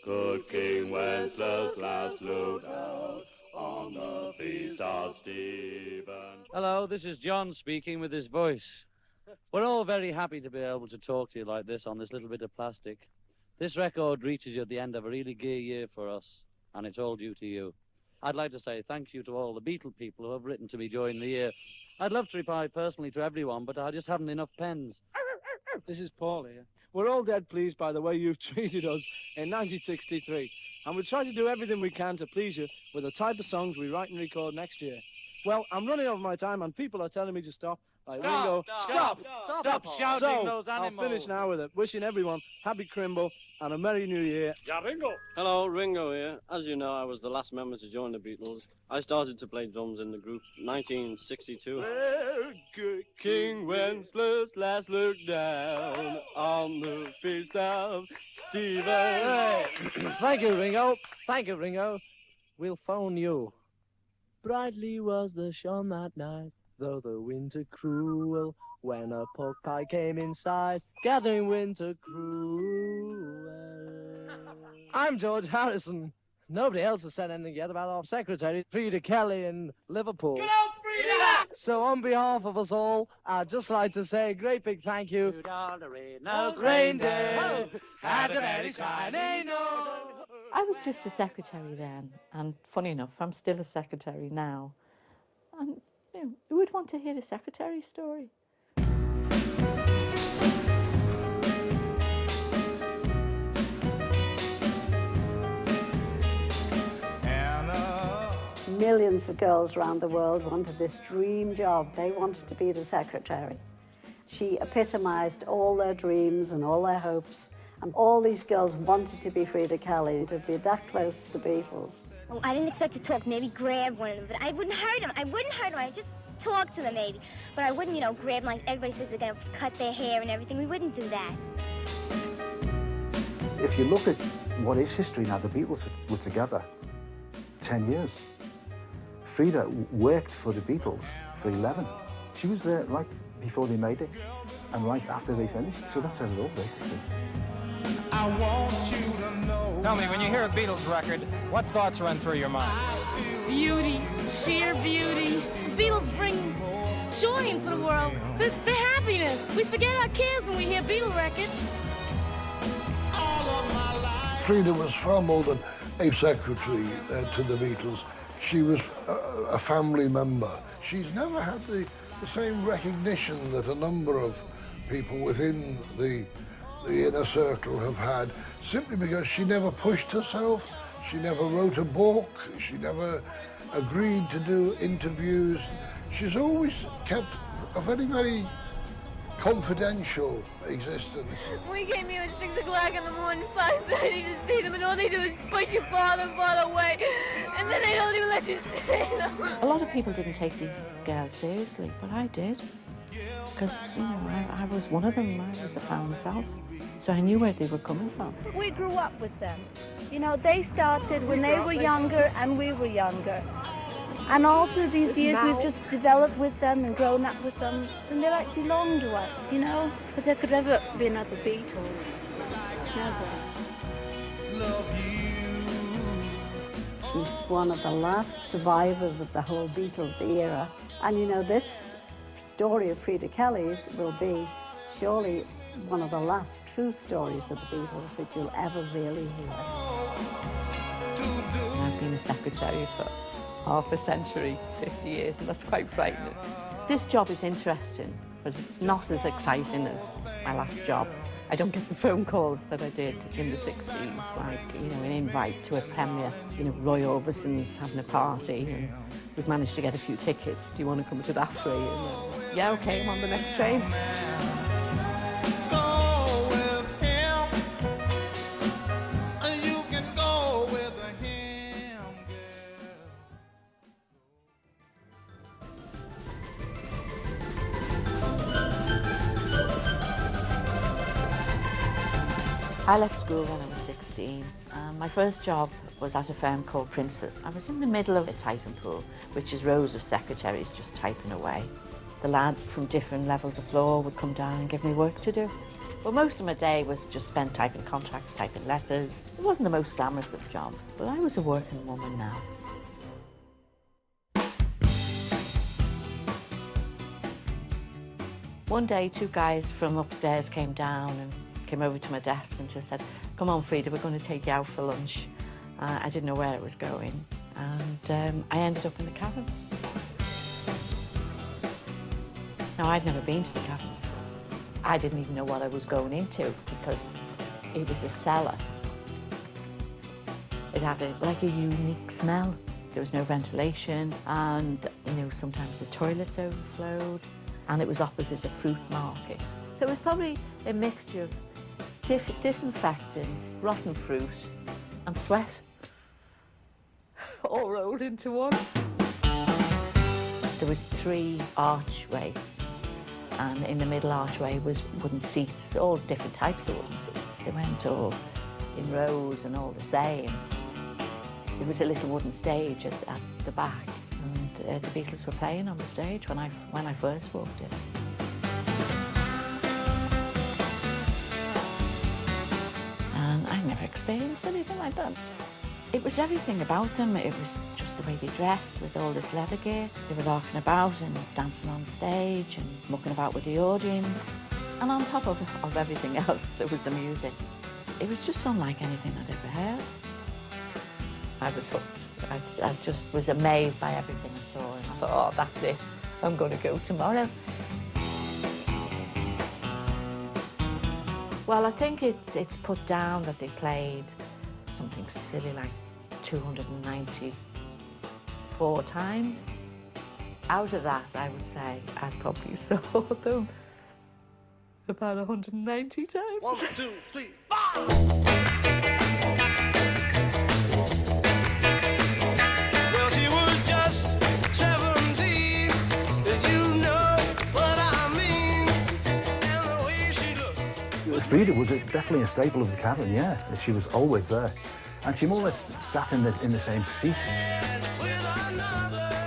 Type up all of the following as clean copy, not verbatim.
Good King Wenceslas last looked out on the feast of Stephen. Hello, this is John speaking with his voice. We're all very happy to be able to talk to you like this on this little bit of plastic. This record reaches you at the end of a really gay year for us, and it's all due to you. I'd like to say thank you to all the Beatle people who have written to me during the year. I'd love to reply personally to everyone, but I just haven't enough pens. This is Paul here. We're all dead pleased by the way you've treated us in 1963, and we'll try to do everything we can to please you with the type of songs we write and record next year. Well, I'm running over my time, and people are telling me to stop. Stop shouting those animals. I'll finish now with it. Wishing everyone happy Crimble and a Merry New Year. Ja, Ringo. Hello, Ringo here. As you know, I was the last member to join the Beatles. I started to play drums in the group 1962. Well, good King Wenceslas last looked down on the feast of Stephen. Hey. Thank you, Ringo. Thank you, Ringo. We'll phone you. Brightly was the shone that night, though the winter cruel, when a pork pie came inside, gathering winter cruel. I'm George Harrison. Nobody else has said anything yet about our secretary, Freda Kelly in Liverpool. Good old Freda! So on behalf of us all, I'd just like to say a great big thank you. No rain day, had a very shiny nose. I was just a secretary then, and funny enough, I'm still a secretary now. And you know, who would want to hear a secretary story? Millions of girls around the world wanted this dream job. They wanted to be the secretary. She epitomised all their dreams and all their hopes. And all these girls wanted to be Freda Kelly, to be that close to the Beatles. Oh, I didn't expect to talk, maybe grab one of them, but I wouldn't hurt them. I'd just talk to them maybe. But I wouldn't, grab them like everybody says they're gonna cut their hair and everything. We wouldn't do that. If you look at what is history now, the Beatles were together 10 years. Freda worked for the Beatles for 11. She was there right before they made it and right after they finished. So that says it all, basically. I want you to know. Tell me, when you hear a Beatles record, what thoughts run through your mind? Beauty, sheer beauty. The Beatles bring joy into the world, the happiness. We forget our cares when we hear Beatle records. Freda was far more than a secretary to the Beatles. She was a family member. She's never had the same recognition that a number of people within the inner circle have had, simply because she never pushed herself, she never wrote a book, she never agreed to do interviews. She's always kept a very, very confidential existence. We came here at 6 o'clock in the morning, 5:30 to see them, and all they do is push you farther and farther away, and then they don't even let you stay. A lot of people didn't take these girls seriously, but I did. Because, I was one of them. I was a fan myself. So I knew where they were coming from. We grew up with them. They started when they were younger and we were younger. And all through these years, we've just developed with them and grown up with them. And they belong to us, But there could never be another Beatles. Never. She's one of the last survivors of the whole Beatles era. And this story of Freda Kelly's will be surely one of the last true stories of the Beatles that you'll ever really hear. I've been a secretary for half a century, 50 years, and that's quite frightening. This job is interesting, but it's not as exciting as my last job. I don't get the phone calls that I did in the 60s, like, an invite to a premiere. Roy Orbison's having a party, and we've managed to get a few tickets. Do you want to come to that for you? Yeah, okay, I'm on the next train. I left school when I was 16. My first job was at a firm called Princess. I was in the middle of a typing pool, which is rows of secretaries just typing away. The lads from different levels of floor would come down and give me work to do. Well, most of my day was just spent typing contracts, typing letters. It wasn't the most glamorous of jobs, but I was a working woman now. One day, two guys from upstairs came down and came over to my desk and just said, "Come on, Freda, we're going to take you out for lunch." I didn't know where it was going, and I ended up in the cabin. Now, I'd never been to the cabin before. I didn't even know what I was going into because it was a cellar. It had like a unique smell. There was no ventilation, and sometimes the toilets overflowed, and it was opposite a fruit market. So it was probably a mixture of disinfectant, rotten fruit, and sweat, all rolled into one. There was 3 archways, and in the middle archway was wooden seats, all different types of wooden seats. They went all in rows and all the same. There was a little wooden stage at the back, and the Beatles were playing on the stage when I first walked in. And I never experienced anything like that. It was everything about them. It was just the way they dressed with all this leather gear. They were larking about and dancing on stage and mucking about with the audience. And on top of everything else, there was the music. It was just unlike anything I'd ever heard. I was hooked. I just was amazed by everything I saw, and I thought, oh, that's it. I'm going to go tomorrow. Well, I think it's put down that they played something silly like 294 times. Out of that, I would say I probably saw them about 190 times. 1, 2, 3, 4! Well, she was just 17, you know what I mean, and the way she looked. Freda was definitely a staple of the cabin, yeah. She was always there. And she more or less sat in the same seat.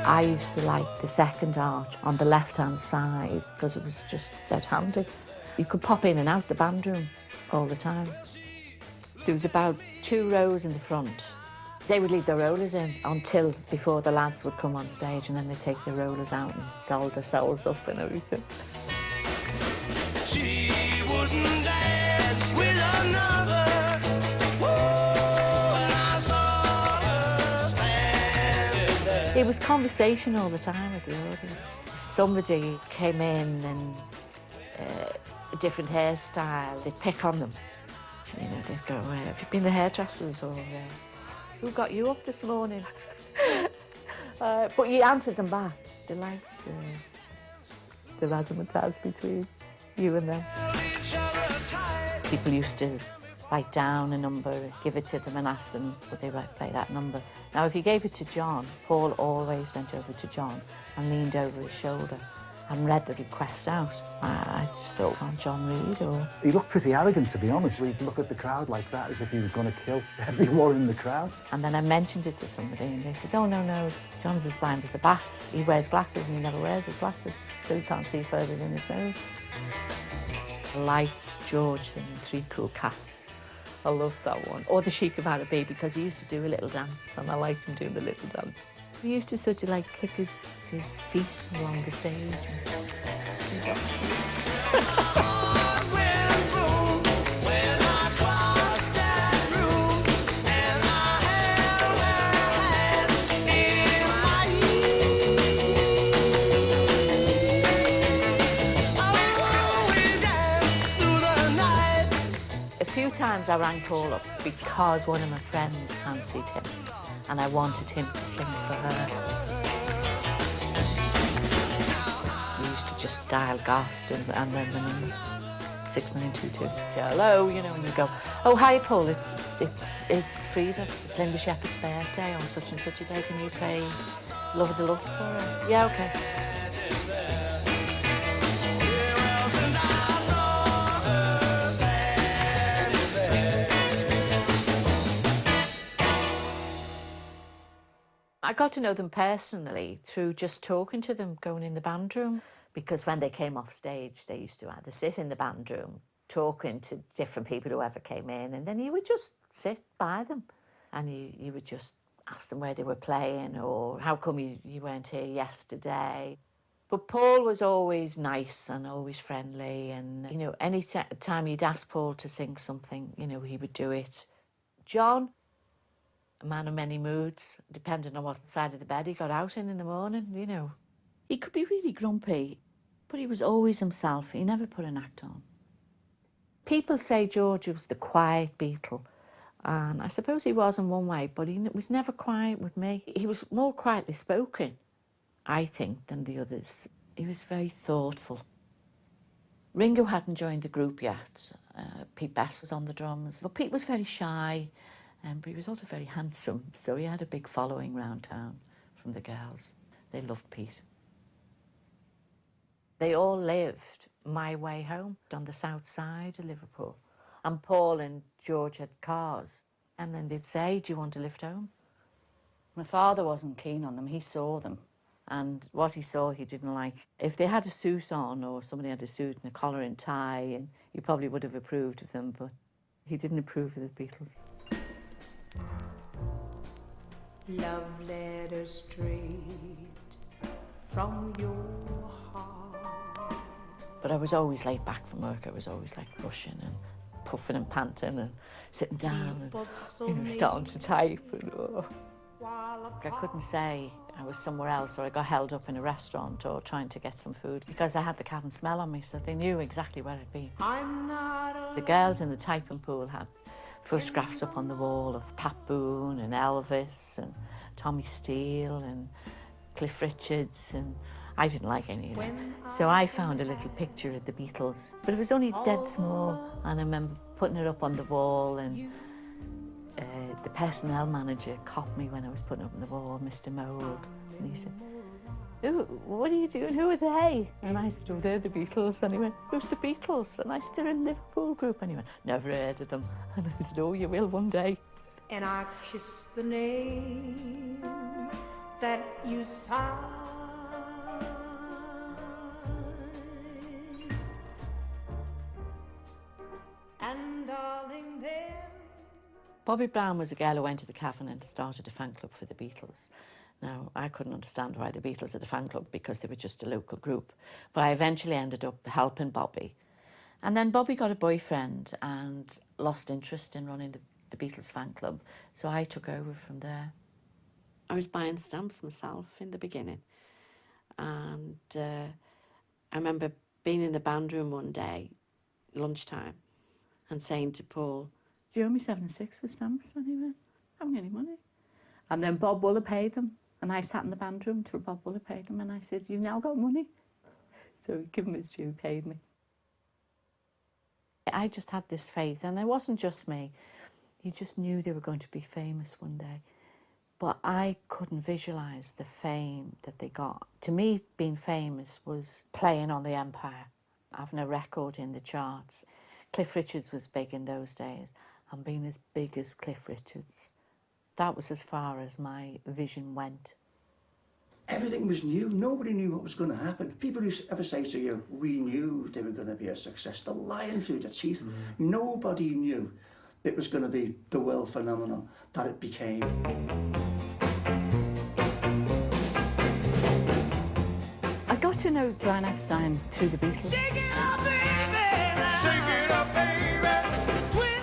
I used to like the second arch on the left-hand side because it was just dead handy. You could pop in and out the band room all the time. There was about 2 rows in the front. They would leave their rollers in until before the lads would come on stage, and then they'd take their rollers out and doll themselves up and everything. She wouldn't dance with another. It was conversation all the time with the audience. If somebody came in and a different hairstyle, they'd pick on them. They'd go, have you been the hairdressers, or who got you up this morning? But you answered them back. They liked the razzmatazz between you and them. People used to write down a number, give it to them and ask them would they play that number. Now, if you gave it to John, Paul always went over to John and leaned over his shoulder and read the request out. I just thought, well, John Reid, or... He looked pretty arrogant, to be honest. He'd look at the crowd like that, as if he was going to kill everyone in the crowd. And then I mentioned it to somebody, and they said, oh, no, John's as blind as a bat. He wears glasses, and he never wears his glasses, so he can't see further than his nose. I liked George singing 3 Cool Cats. I loved that one. Or the Sheik of Araby, because he used to do a little dance, and I liked him doing the little dance. He used to sort of like kick his feet along the stage. A few times I rang Paul up because one of my friends fancied him, and I wanted him to sing for her. We used to just dial Gast and then the number 6922. Hello, and you go, oh, hi, Paul, it's Freda. It's Linda Shepherd's birthday on such and such a day. Can you play Love of the Love for her? Yeah, okay. I got to know them personally through just talking to them, going in the band room, because when they came off stage, they used to either sit in the band room talking to different people who ever came in, and then you would just sit by them and you would just ask them where they were playing or how come you weren't here yesterday. But Paul was always nice and always friendly, and, you know, any time you'd ask Paul to sing something, you know, he would do it. John, a man of many moods, depending on what side of the bed he got out in the morning, you know. He could be really grumpy, but he was always himself. He never put an act on. People say George was the quiet Beatle, and I suppose he was in one way, but he was never quiet with me. He was more quietly spoken, I think, than the others. He was very thoughtful. Ringo hadn't joined the group yet. Pete Best was on the drums, but Pete was very shy, but he was also very handsome, so he had a big following round town from the girls. They loved Pete. They all lived my way home on the south side of Liverpool. And Paul and George had cars. And then they'd say, do you want to lift home? My father wasn't keen on them. He saw them. And what he saw, he didn't like. If they had a suit on or somebody had a suit and a collar and tie, and he probably would have approved of them, but he didn't approve of the Beatles. Love letter straight from your heart. But I was always laid back from work. I was always like rushing and puffing and panting and sitting down and, you know, starting to type. And, I couldn't say I was somewhere else or I got held up in a restaurant or trying to get some food because I had the cabin smell on me, so they knew exactly where I'd been. The girls in the typing pool had photographs up on the wall of Pat Boone and Elvis and Tommy Steele and Cliff Richards, and I didn't like any of them. So I found a little picture of the Beatles, but it was only dead small, and I remember putting it up on the wall, and the personnel manager copped me when I was putting it up on the wall, Mr. Mould, and he said, what are you doing? Who are they? And I said, oh, they're the Beatles. And he went, who's the Beatles? And I said, they're a Liverpool group. And he went, never heard of them. And I said, oh, you will one day. And I kiss the name that you signed. And darling, then Bobby Brown was a girl who went to the Cavern and started a fan club for the Beatles. Now, I couldn't understand why the Beatles had a fan club because they were just a local group. But I eventually ended up helping Bobby. And then Bobby got a boyfriend and lost interest in running the Beatles fan club. So I took over from there. I was buying stamps myself in the beginning. And I remember being in the band room one day, lunchtime, and saying to Paul, do you owe me 7 and 6 for stamps? And he went, I haven't any money. And then Bob Wooler paid them. And I sat in the band room till Bob Wooler paid them. And I said, you've now got money. So he gave him his due, paid me. I just had this faith. And it wasn't just me. You just knew they were going to be famous one day. But I couldn't visualise the fame that they got. To me, being famous was playing on the Empire, having a record in the charts. Cliff Richards was big in those days. And being as big as Cliff Richards, that was as far as my vision went. Everything was new. Nobody knew what was going to happen. People who ever say to you, we knew they were going to be a success, they're lying through their teeth. Nobody knew it was going to be the world phenomenon that it became. I got to know Brian Epstein through the Beatles. Shake it up, baby! Shake it up, baby!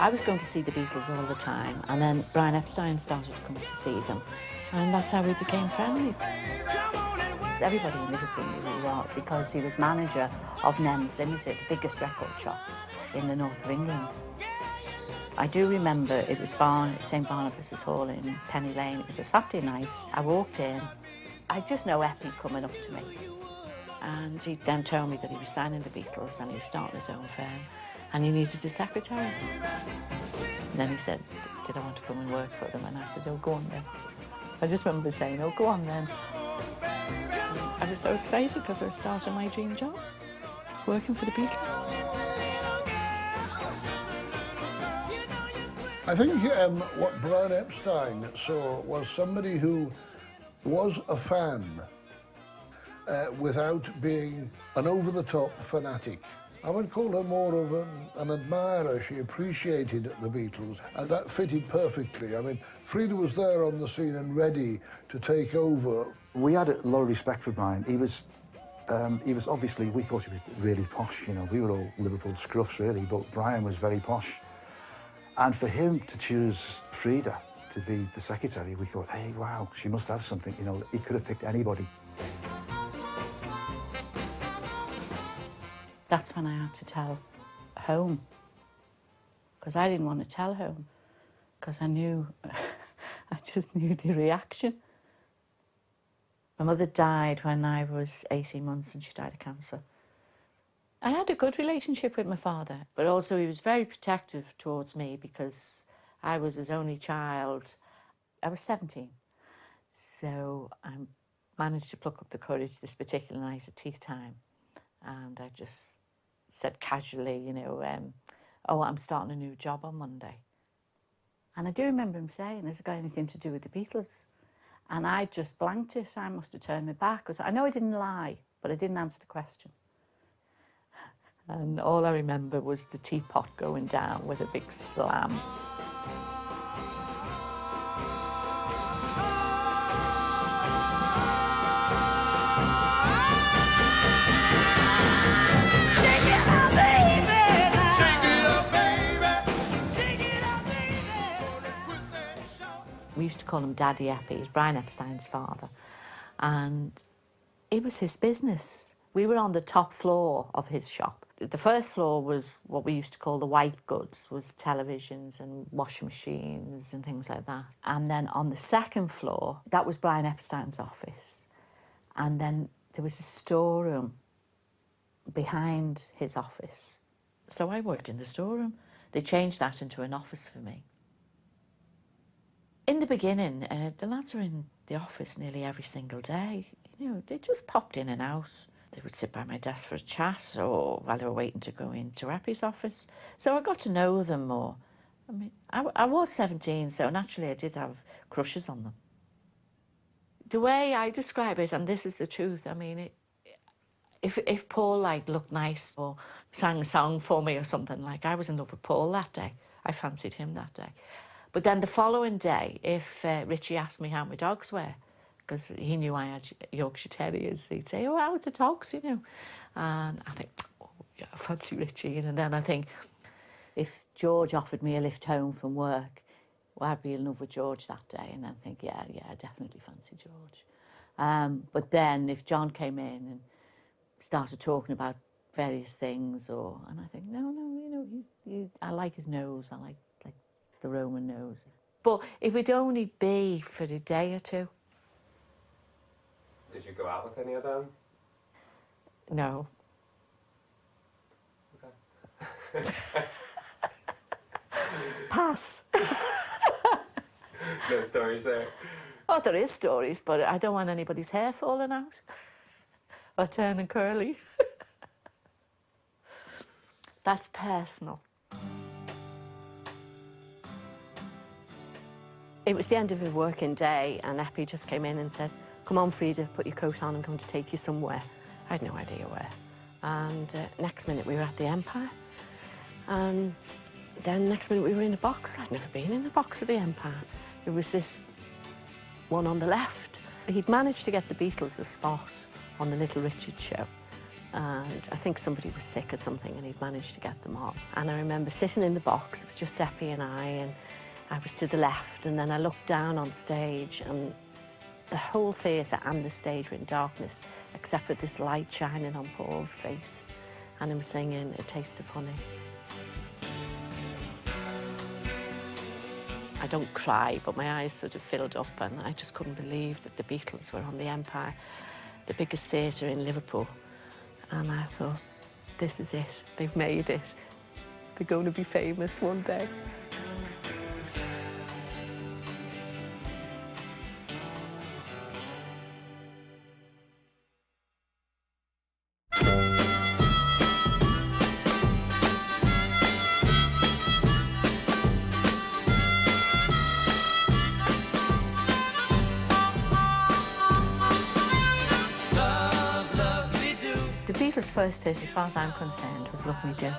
I was going to see the Beatles all the time, and then Brian Epstein started to come to see them, and that's how we became friendly. Everybody in Liverpool knew who he was because he was manager of Nems Limited, the biggest record shop in the north of England. I do remember it was St Barnabas's Hall in Penny Lane. It was a Saturday night. I walked in. I just know Eppie coming up to me, and he then told me that he was signing the Beatles and he was starting his own firm. And he needed a secretary. And then he said, did I want to come and work for them? And I said, oh, go on then. I just remember saying, oh, go on then. I was so excited because I was starting my dream job, working for the Beatles. I think what Brian Epstein saw was somebody who was a fan without being an over-the-top fanatic. I would call her more of an admirer. She appreciated the Beatles, and that fitted perfectly. I mean, Freda was there on the scene and ready to take over. We had a lot of respect for Brian. He was obviously, we thought he was really posh, you know. We were all Liverpool scruffs, really, but Brian was very posh. And for him to choose Freda to be the secretary, we thought, hey, wow, she must have something, you know. He could have picked anybody. That's when I had to tell home, because I didn't want to tell home, because I knew, I just knew the reaction. My mother died when I was 18 months and she died of cancer. I had a good relationship with my father, but also he was very protective towards me because I was his only child. I was 17, so I managed to pluck up the courage this particular night at tea time, and I just said casually, you know, oh, I'm starting a new job on Monday. And I do remember him saying, has it got anything to do with the Beatles? And I just blanked it. I must have turned my back, because I know I didn't lie, but I didn't answer the question. And all I remember was the teapot going down with a big slam. We used to call him Daddy Eppie. He was Brian Epstein's father. And it was his business. We were on the top floor of his shop. The first floor was what we used to call the white goods, was televisions and washing machines and things like that. And then on the second floor, that was Brian Epstein's office. And then there was a storeroom behind his office. So I worked in the storeroom. They changed that into an office for me. In the beginning, the lads were in the office nearly every single day. You know, they just popped in and out. They would sit by my desk for a chat, or while they were waiting to go into Eppie's office. So I got to know them more. I mean, I was 17, so naturally I did have crushes on them. The way I describe it, and this is the truth, I mean, if Paul like looked nice or sang a song for me or something, like I was in love with Paul that day. I fancied him that day. But then the following day, if Richie asked me how my dogs were, because he knew I had Yorkshire Terriers, he'd say, oh, how are the dogs, you know? And I think, oh, yeah, I fancy Richie. And then I think, if George offered me a lift home from work, well, I'd be in love with George that day. And then think, yeah, I definitely fancy George. But then if John came in and started talking about various things, and I think, no, you know, I like his nose, I like the Roman nose. But it would only be for a day or two. Did you go out with any of them? No. Okay. Pass. No stories there? Oh, there is stories, but I don't want anybody's hair falling out or turning curly. That's personal. It was the end of a working day, and Eppie just came in and said, come on, Freda, put your coat on and come to take you somewhere. I had no idea where. And next minute we were at the Empire. And then next minute we were in a box. I'd never been in a box at the Empire. It was this one on the left. He'd managed to get the Beatles a spot on the Little Richard show. And I think somebody was sick or something, and he'd managed to get them on. And I remember sitting in the box, it was just Eppie and I was to the left, and then I looked down on stage, and the whole theatre and the stage were in darkness, except for this light shining on Paul's face, and him singing A Taste of Honey. I don't cry, but my eyes sort of filled up, and I just couldn't believe that the Beatles were on the Empire, the biggest theatre in Liverpool. And I thought, this is it, they've made it. They're going to be famous one day. Beatles' first hit, as far as I'm concerned, was Love Me Do.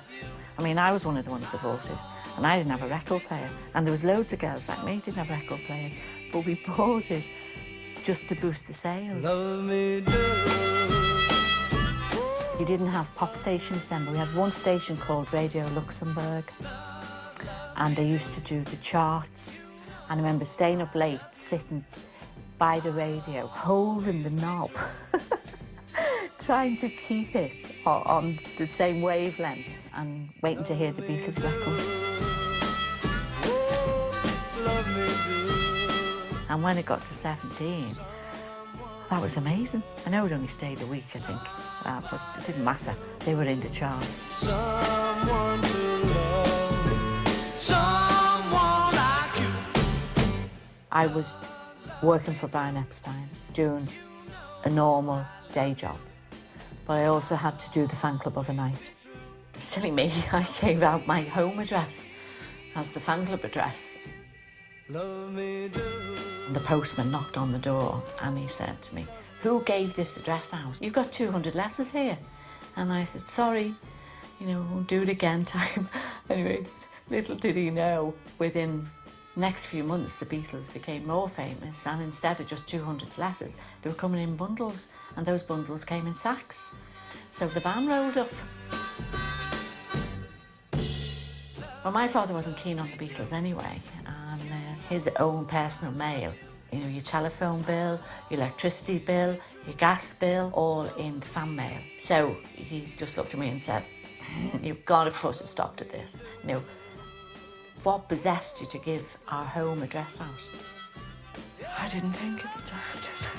I mean, I was one of the ones that bought it, and I didn't have a record player. And there was loads of girls like me who didn't have record players, but we bought it just to boost the sales. Love me do. You didn't have pop stations then, but we had one station called Radio Luxembourg, and they used to do the charts. And I remember staying up late, sitting by the radio, holding the knob, trying to keep it on the same wavelength and waiting to hear the Beatles record. And when it got to 17, that was amazing. I know it only stayed a week, I think, but it didn't matter. They were in the charts. Someone to love, someone like you. I was working for Brian Epstein, doing a normal day job, but I also had to do the fan club overnight. Silly me, I gave out my home address as the fan club address. Love me do. The postman knocked on the door and he said to me, "Who gave this address out? You've got 200 letters here." And I said, "Sorry, won't do it again time." Anyway, little did he know, within the next few months the Beatles became more famous, and instead of just 200 letters, they were coming in bundles, and those bundles came in sacks. So the van rolled up. Well, my father wasn't keen on the Beatles anyway, and his own personal mail, your telephone bill, your electricity bill, your gas bill, all in the fan mail. So he just looked at me and said, "You've got to put a stop to this. What possessed you to give our home address out?" I didn't think at the time, did I?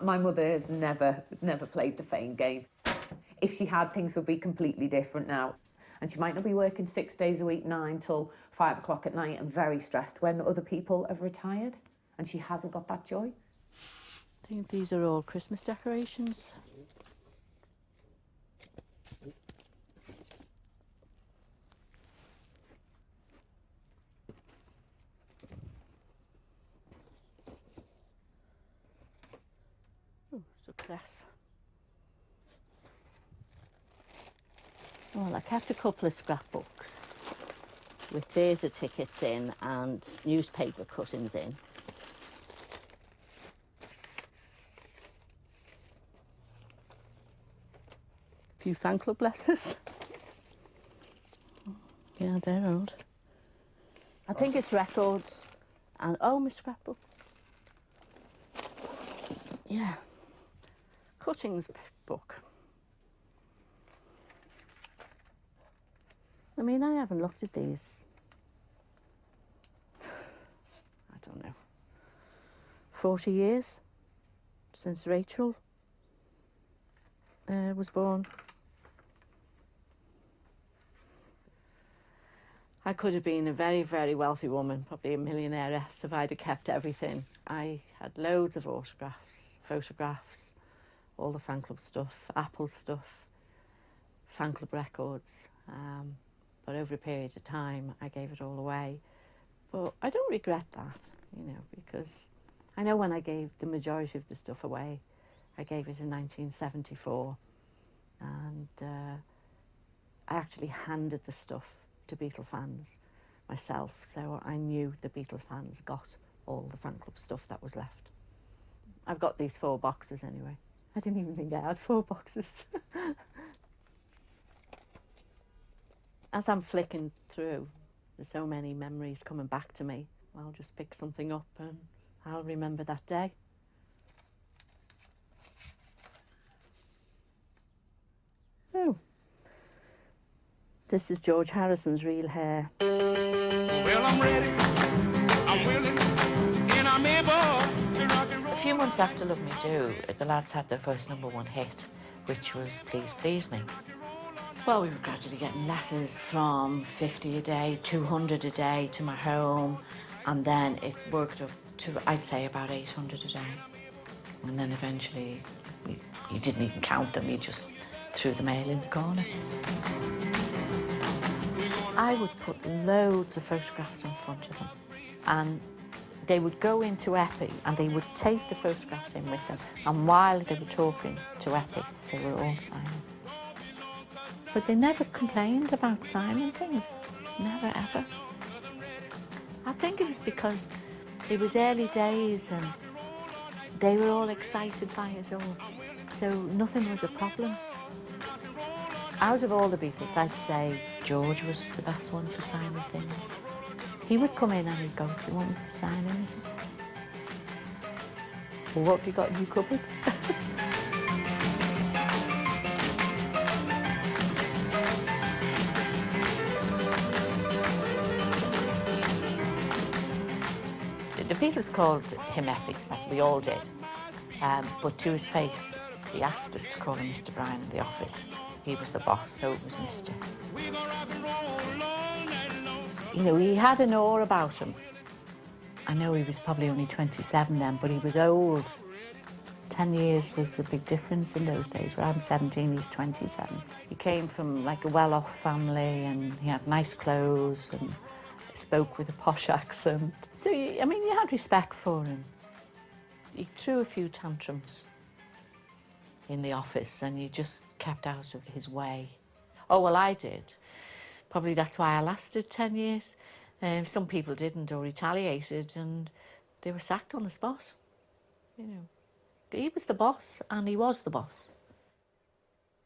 My mother has never played the fame game. If she had, things would be completely different now. And she might not be working 6 days a week, 9 till 5 o'clock at night, and very stressed when other people have retired, and she hasn't got that joy. I think these are all Christmas decorations. Oh, success. Well, I kept a couple of scrapbooks with theatre tickets in and newspaper cuttings in. A few fan club letters. Yeah, they're old. I think it's records and, oh, my scrapbook. Yeah, cuttings book. I mean, I haven't looked at these, I don't know, 40 years since Rachel was born. I could have been a very, very wealthy woman, probably a millionairess, if I'd have kept everything. I had loads of autographs, photographs, all the fan club stuff, Apple stuff, fan club records. But over a period of time, I gave it all away. But I don't regret that, because I know when I gave the majority of the stuff away, I gave it in 1974. And I actually handed the stuff to Beatle fans myself, so I knew the Beatle fans got all the fan club stuff that was left. I've got these 4 boxes anyway. I didn't even think I had 4 boxes. As I'm flicking through, there's so many memories coming back to me. I'll just pick something up and I'll remember that day. Oh, this is George Harrison's real hair. Well, I'm ready, I'm willing, and I'm able to rock and roll. A few months after Love Me Do, the lads had their first #1 hit, which was Please Please Me. Well, we were gradually getting letters from 50 a day, 200 a day to my home, and then it worked up to, I'd say, about 800 a day. And then eventually we You didn't even count them, you just threw the mail in the corner. I would put loads of photographs in front of them, and they would go into Epi and they would take the photographs in with them, and while they were talking to Epi, they were all signing. But they never complained about signing things, never ever. I think it was because it was early days and they were all excited by it all, so nothing was a problem. Out of all the Beatles, I'd say George was the best one for signing things. He would come in and he'd go, "Do you want me to sign anything?" "Well, what have you got in your cupboard?" The Beatles called him Epi, like we all did, but to his face, he asked us to call him Mr. Bryan in the office. He was the boss, so it was Mr. You know, he had an awe about him. I know he was probably only 27 then, but he was old. 10 years was a big difference in those days, where I'm 17, he's 27. He came from like a well-off family and he had nice clothes and spoke with a posh accent. So, I mean, you had respect for him. He threw a few tantrums in the office and you just kept out of his way. Oh, well, I did. Probably that's why I lasted 10 years. Some people didn't or retaliated and they were sacked on the spot. You know, he was the boss and he was the boss.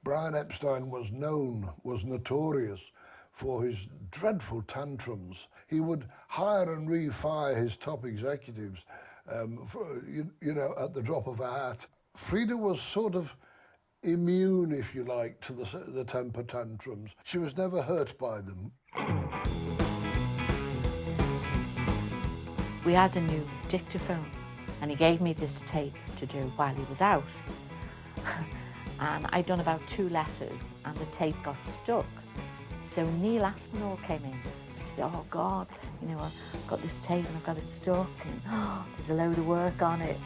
Brian Epstein was notorious for his dreadful tantrums. He would hire and re-fire his top executives, you know, at the drop of a hat. Freda was sort of immune, if you like, to the temper tantrums. She was never hurt by them. We had a new dictaphone and he gave me this tape to do while he was out. And I'd done about 2 letters and the tape got stuck. So Neil Aspinall came in. I said, "Oh God, you know, I've got this tape and I've got it stuck and there's a load of work on it."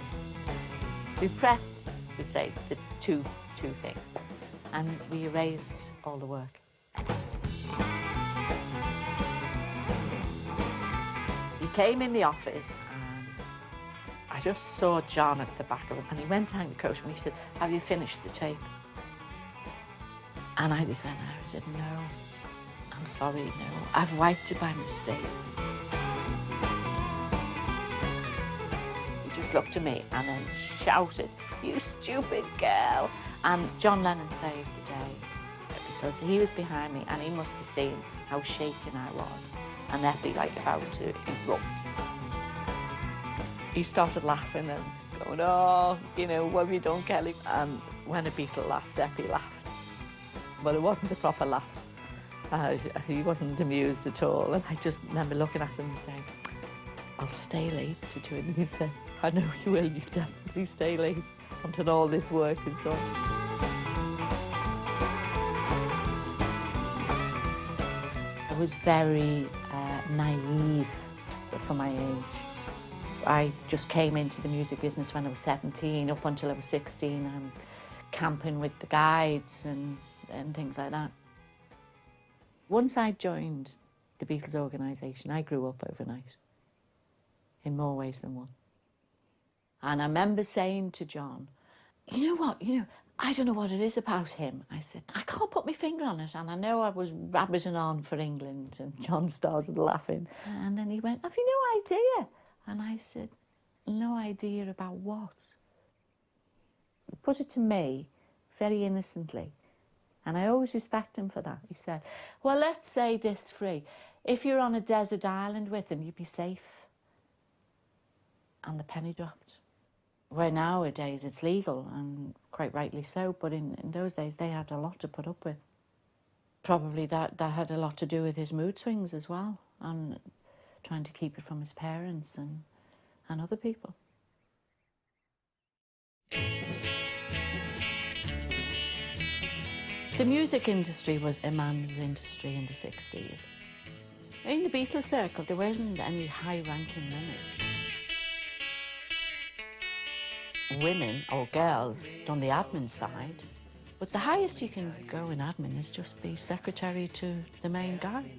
We pressed, we'd say, the two things, and we erased all the work. He came in the office and I just saw John at the back of him and he went down the coat and he said, "Have you finished the tape?" And I just went, I said, "No, I'm sorry, no, I've wiped it by mistake." He just looked at me and then shouted, "You stupid girl." And John Lennon saved the day because he was behind me and he must have seen how shaken I was and Epi like about to erupt. He started laughing and going, "Oh, you know, what have you done, Kelly?" And when a Beatle laughed, Epi laughed. But it wasn't a proper laugh. He wasn't amused at all. And I just remember looking at him and saying, "I'll stay late to do it." And he said, "I know you will, you definitely stay late until all this work is done." I was very naive for my age. I just came into the music business when I was 17. Up until I was 16, I'm camping with the guides and things like that. Once I joined the Beatles organisation, I grew up overnight, in more ways than one. And I remember saying to John, "You know what, I don't know what it is about him." I said, "I can't put my finger on it." And I know I was rabbiting on for England, and John started laughing. And then he went, "Have you no idea?" And I said, "No idea about what?" He put it to me very innocently. And I always respect him for that. He said, "Well, let's say this free. If you're on a desert island with him, you'd be safe." And the penny dropped. Where nowadays it's legal, and quite rightly so, but in those days they had a lot to put up with. Probably that had a lot to do with his mood swings as well, and trying to keep it from his parents and other people. The music industry was a man's industry in the 60s. In the Beatles circle, there wasn't any high-ranking women. women or girls done the admin side, but the highest you can go in admin is just be secretary to the main guy.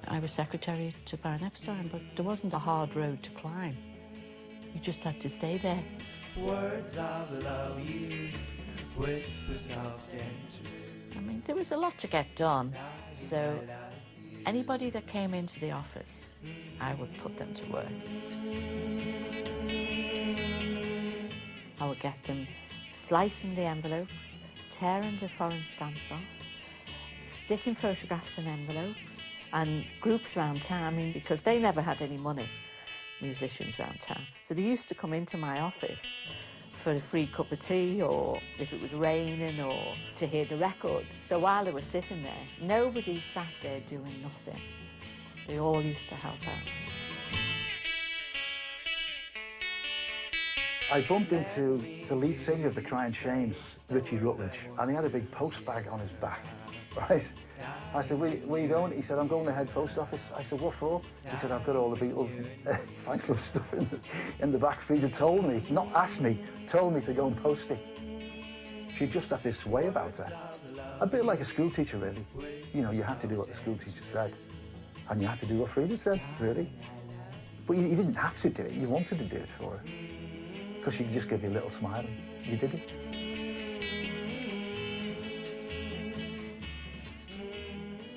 I was secretary to Baron Epstein, but there wasn't a hard road to climb. You just had to stay there. Words of love you whisper soft and true. I mean, there was a lot to get done, so anybody that came into the office, I would put them to work. I would get them slicing the envelopes, tearing the foreign stamps off, sticking photographs in envelopes, and groups around town, I mean, because they never had any money, musicians around town. So they used to come into my office for a free cup of tea, or if it was raining, or to hear the records. So while they were sitting there, nobody sat there doing nothing. They all used to help out. I bumped into the lead singer of the Crying Shames, Richie Rutledge, and he had a big post bag on his back, right? I said, where are you going? He said, I'm going to the head post office. I said, what for? He said, I've got all the Beatles fan club stuff in the back. Freda told me, not asked me, told me to go and post it. She just had this way about her. A bit like a school teacher, really. You know, you had to do what the school teacher said, and you had to do what Freda said, really. But you didn't have to do it, you wanted to do it for her. Because she'd just give you a little smile and you did it.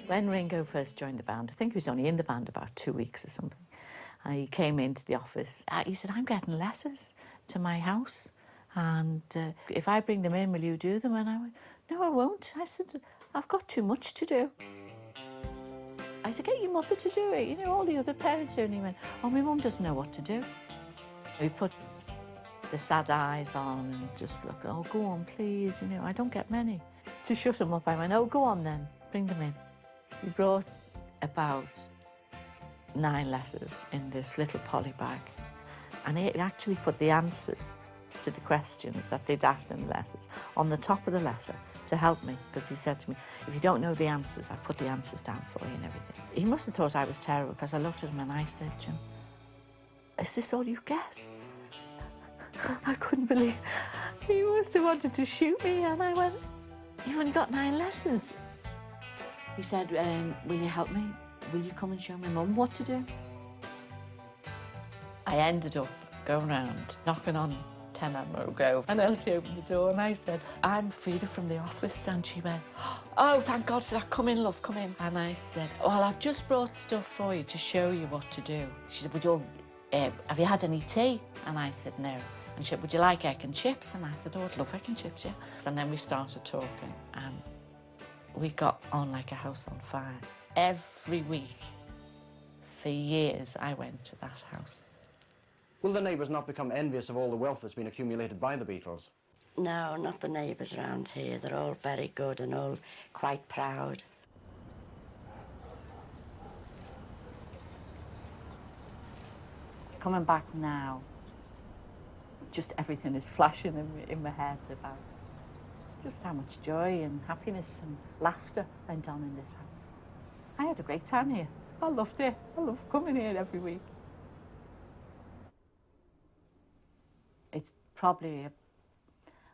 When Ringo first joined the band, I think he was only in the band about 2 weeks or something, he came into the office. He said, I'm getting letters to my house, and if I bring them in, will you do them? And I went, no, I won't. I said, I've got too much to do. I said, get your mother to do it. You know, all the other parents do. And he went, oh, my mum doesn't know what to do. We put the sad eyes on and just look, oh, go on, please, you know, I don't get many. To shut him up, I went, oh, go on then, bring them in. We brought about 9 letters in this little poly bag, and he actually put the answers to the questions that they'd asked in the letters on the top of the letter to help me, because he said to me, if you don't know the answers, I've put the answers down for you and everything. He must have thought I was terrible, because I looked at him and I said to him, is this all you get? I couldn't believe. He must have wanted to shoot me, and I went, you've only got 9 letters. He said, will you help me? Will you come and show my mum what to do? I ended up going round, knocking on 10 Admiral Grove, and Elsie opened the door, and I said, I'm Freda from the office, and she went, oh, thank God for that, come in, love, come in. And I said, well, I've just brought stuff for you to show you what to do. She said, have you had any tea? And I said, no. And she said, would you like egg and chips? And I said, oh, I'd love egg and chips, yeah. And then we started talking, and we got on like a house on fire. Every week, for years, I went to that house. Will the neighbours not become envious of all the wealth that's been accumulated by the Beatles? No, not the neighbours around here. They're all very good and all quite proud. Coming back now, just everything is flashing in my head about just how much joy and happiness and laughter went on in this house. I had a great time here. I loved it. I love coming here every week. It's probably,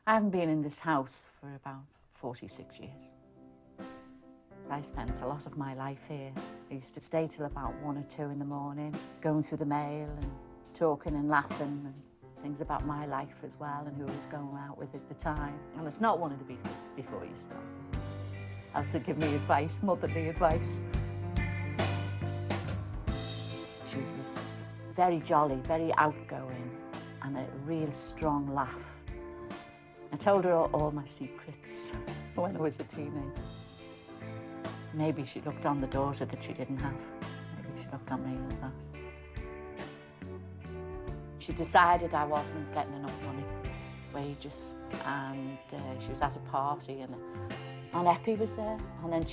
I haven't been in this house for about 46 years. I spent a lot of my life here. I used to stay till about 1 or 2 in the morning, going through the mail and talking and laughing and things about my life as well and who I was going out with at the time. And it's not one of the Beatles before you start. Also give me advice, motherly advice. She was very jolly, very outgoing, and a real strong laugh. I told her all my secrets when I was a teenager. Maybe she looked on the daughter that she didn't have. Maybe she looked on me as that. She decided I wasn't getting enough money, wages, and she was at a party and Aunt Eppie was there, and then a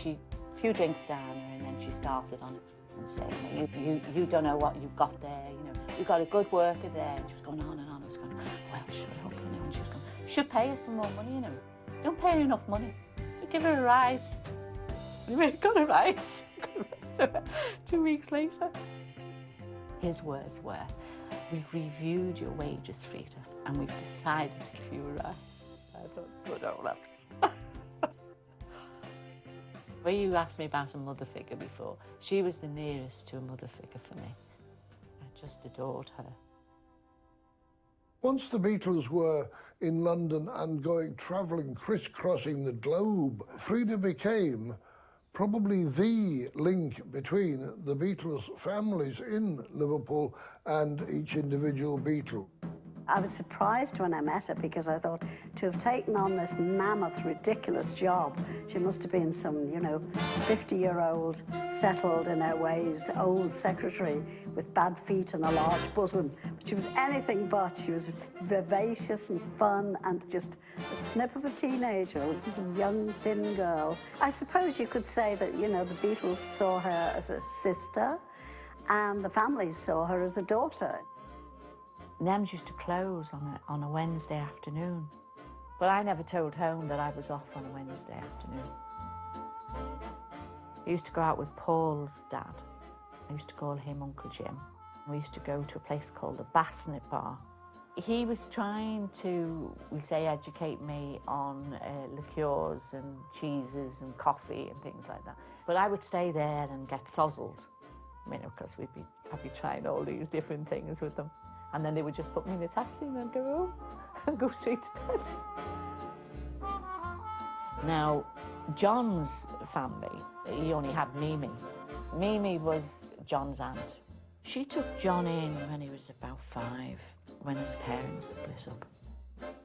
few drinks down her, and then she started on it and saying, you don't know what you've got there, you know, you've got a good worker there, and she was going on and on. I was going, well, shut up, you know, and she was going, you should pay her some more money, you know, you don't pay her enough money, you give her a rise. We got a rise. 2 weeks later. His words were, "We've reviewed your wages, Freda, and we've decided to give you a rise." I thought, good old lads. Well, you asked me about a mother figure before. She was the nearest to a mother figure for me. I just adored her. Once the Beatles were in London and travelling, crisscrossing the globe, Freda became probably the link between the Beatles families in Liverpool and each individual Beatle. I was surprised when I met her because I thought to have taken on this mammoth, ridiculous job, she must have been some, 50-year-old, settled in her ways, old secretary with bad feet and a large bosom. But she was anything but. She was vivacious and fun and just a snip of a teenager, just a young, thin girl. I suppose you could say that, the Beatles saw her as a sister and the family saw her as a daughter. NEMS used to close on a Wednesday afternoon. But I never told home that I was off on a Wednesday afternoon. I used to go out with Paul's dad. I used to call him Uncle Jim. We used to go to a place called the Bassnet Bar. He was trying to, we'd say, educate me on liqueurs and cheeses and coffee and things like that. But I would stay there and get sozzled, because I'd be trying all these different things with them. And then they would just put me in a taxi and I'd go home and go straight to bed. Now, John's family, he only had Mimi. Mimi was John's aunt. She took John in when he was about 5, when his parents split up.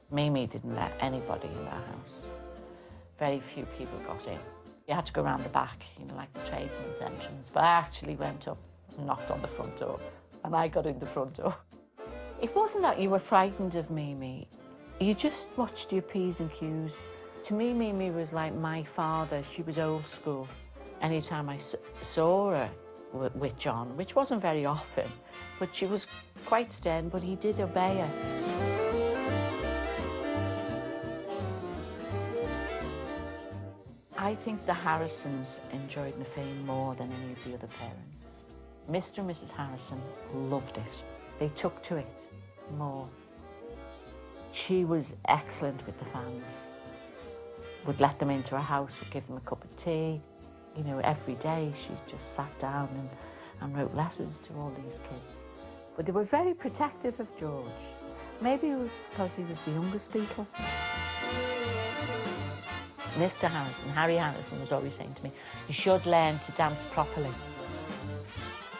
Mimi didn't let anybody in that house. Very few people got in. You had to go around the back, like the tradesman's entrance. But I actually went up and knocked on the front door, and I got in the front door. It wasn't that you were frightened of Mimi. You just watched your P's and Q's. To me, Mimi was like my father. She was old school. Anytime I saw her with John, which wasn't very often, but she was quite stern, but he did obey her. I think the Harrisons enjoyed the fame more than any of the other parents. Mr. and Mrs. Harrison loved it. They took to it more. She was excellent with the fans. Would let them into her house, would give them a cup of tea. Every day she just sat down and wrote letters to all these kids. But they were very protective of George. Maybe it was because he was the youngest Beatle. Mr. Harrison, Harry Harrison, was always saying to me, "You should learn to dance properly."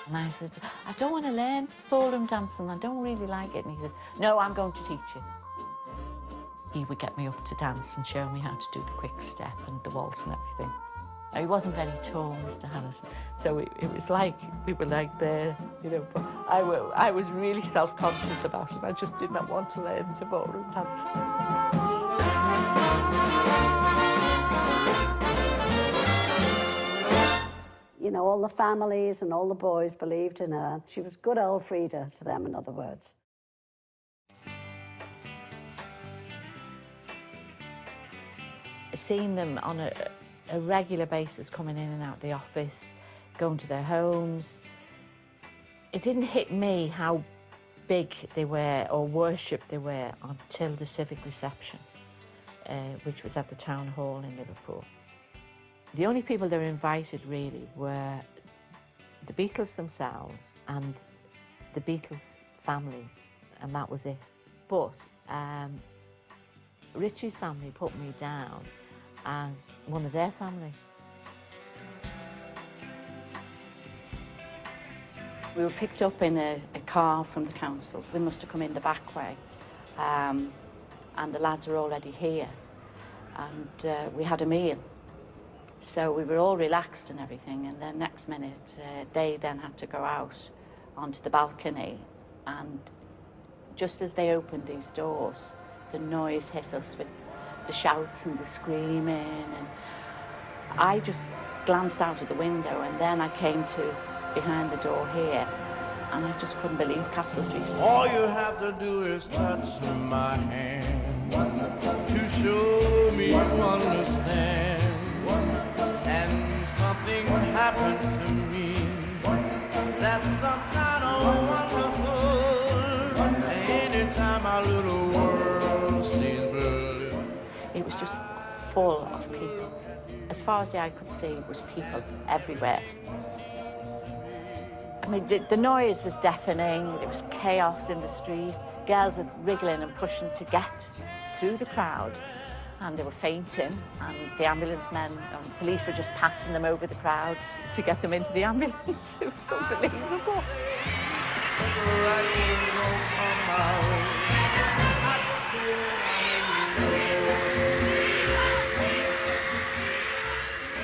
And I said, "I don't want to learn ballroom dancing, I don't really like it." And he said, "No, I'm going to teach you." He would get me up to dance and show me how to do the quick step and the waltz and everything. Now, he wasn't very tall, Mr. Harrison, so it was like, we were like there, but I was really self-conscious about it. I just did not want to learn to ballroom dance. All the families and all the boys believed in her. She was good old Freda to them, in other words. Seeing them on a regular basis coming in and out the office, going to their homes, it didn't hit me how big they were or worshipped they were until the civic reception, which was at the town hall in Liverpool. The only people that were invited really were the Beatles themselves and the Beatles families, and that was it. But Richie's family put me down as one of their family. We were picked up in a car from the council. We must have come in the back way, and the lads were already here, and we had a meal. So we were all relaxed and everything, and then next minute they then had to go out onto the balcony, and just as they opened these doors, the noise hit us with the shouts and the screaming, and I just glanced out of the window, and then I came to behind the door here, and I just couldn't believe Castle Street. All you have to do is touch my hand to show me you understand. And something happens to me that's some kind of Anytime our little world sees blue. It was just full of people. As far as the eye could see was people everywhere. I mean, the noise was deafening, there was chaos in the street. Girls were wriggling and pushing to get through the crowd, and they were fainting, and the ambulance men and police were just passing them over the crowds to get them into the ambulance. It was unbelievable.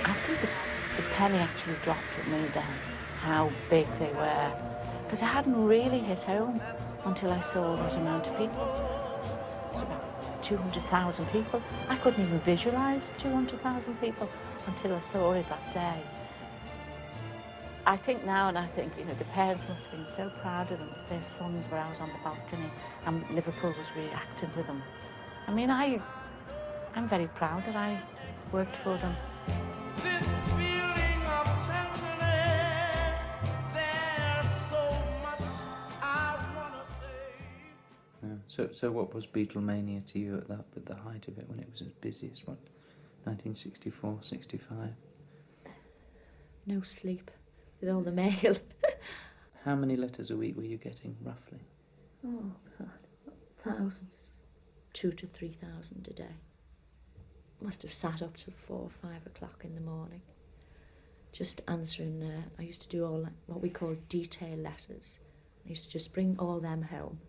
I think the penny actually dropped with me then, how big they were, because I hadn't really hit home until I saw that amount of people. It was about 200,000 people. I couldn't even visualise 200,000 people until I saw it that day. I think now, and I think, you know, the parents must have been so proud of them, their sons were out on the balcony, and Liverpool was reacting with them. I mean, I'm very proud that I worked for them. So what was Beatlemania to you at the height of it, when it was its busiest? What, 1964, 65? No sleep with all the mail. How many letters a week were you getting, roughly? Oh, God, thousands. 2,000 to 3,000 a day. Must have sat up till 4 or 5 o'clock in the morning, just answering. I used to do all what we call detail letters. I used to just bring all them home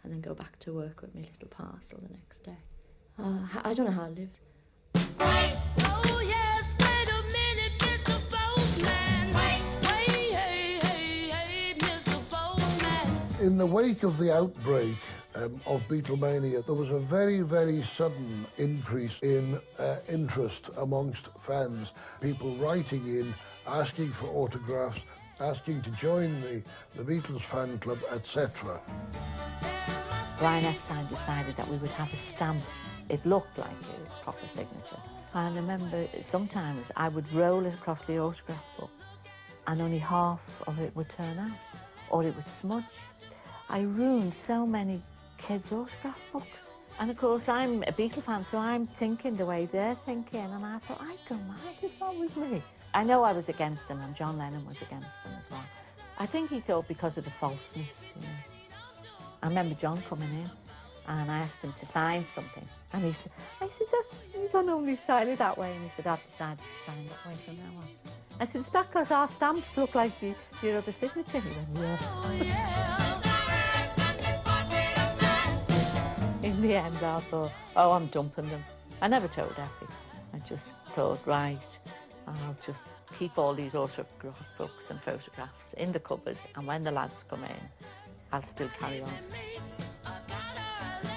and then go back to work with my little parcel the next day. I don't know how I lived. Oh yes, wait a minute, Mr. Postman. Hey, Mr. Postman. In the wake of the outbreak of Beatlemania, there was a very, very sudden increase in interest amongst fans. People writing in, asking for autographs, asking to join the Beatles fan club, etc. Brian Epstein decided that we would have a stamp. It looked like a proper signature. And I remember sometimes I would roll it across the autograph book and only half of it would turn out, or it would smudge. I ruined so many kids' autograph books. And of course, I'm a Beatle fan, so I'm thinking the way they're thinking, and I thought, I'd go mad if that was me. I know I was against them, and John Lennon was against them as well. I think he thought because of the falseness, you know. I remember John coming in, and I asked him to sign something, and I said, you don't normally sign it that way, and he said, I've decided to sign that way from now on. I said, is that because our stamps look like your other signature? He went, yeah. In the end, I thought, oh, I'm dumping them. I never told Effie. I just thought, right, I'll just keep all these autograph books and photographs in the cupboard, and when the lads come in, I'll still carry on.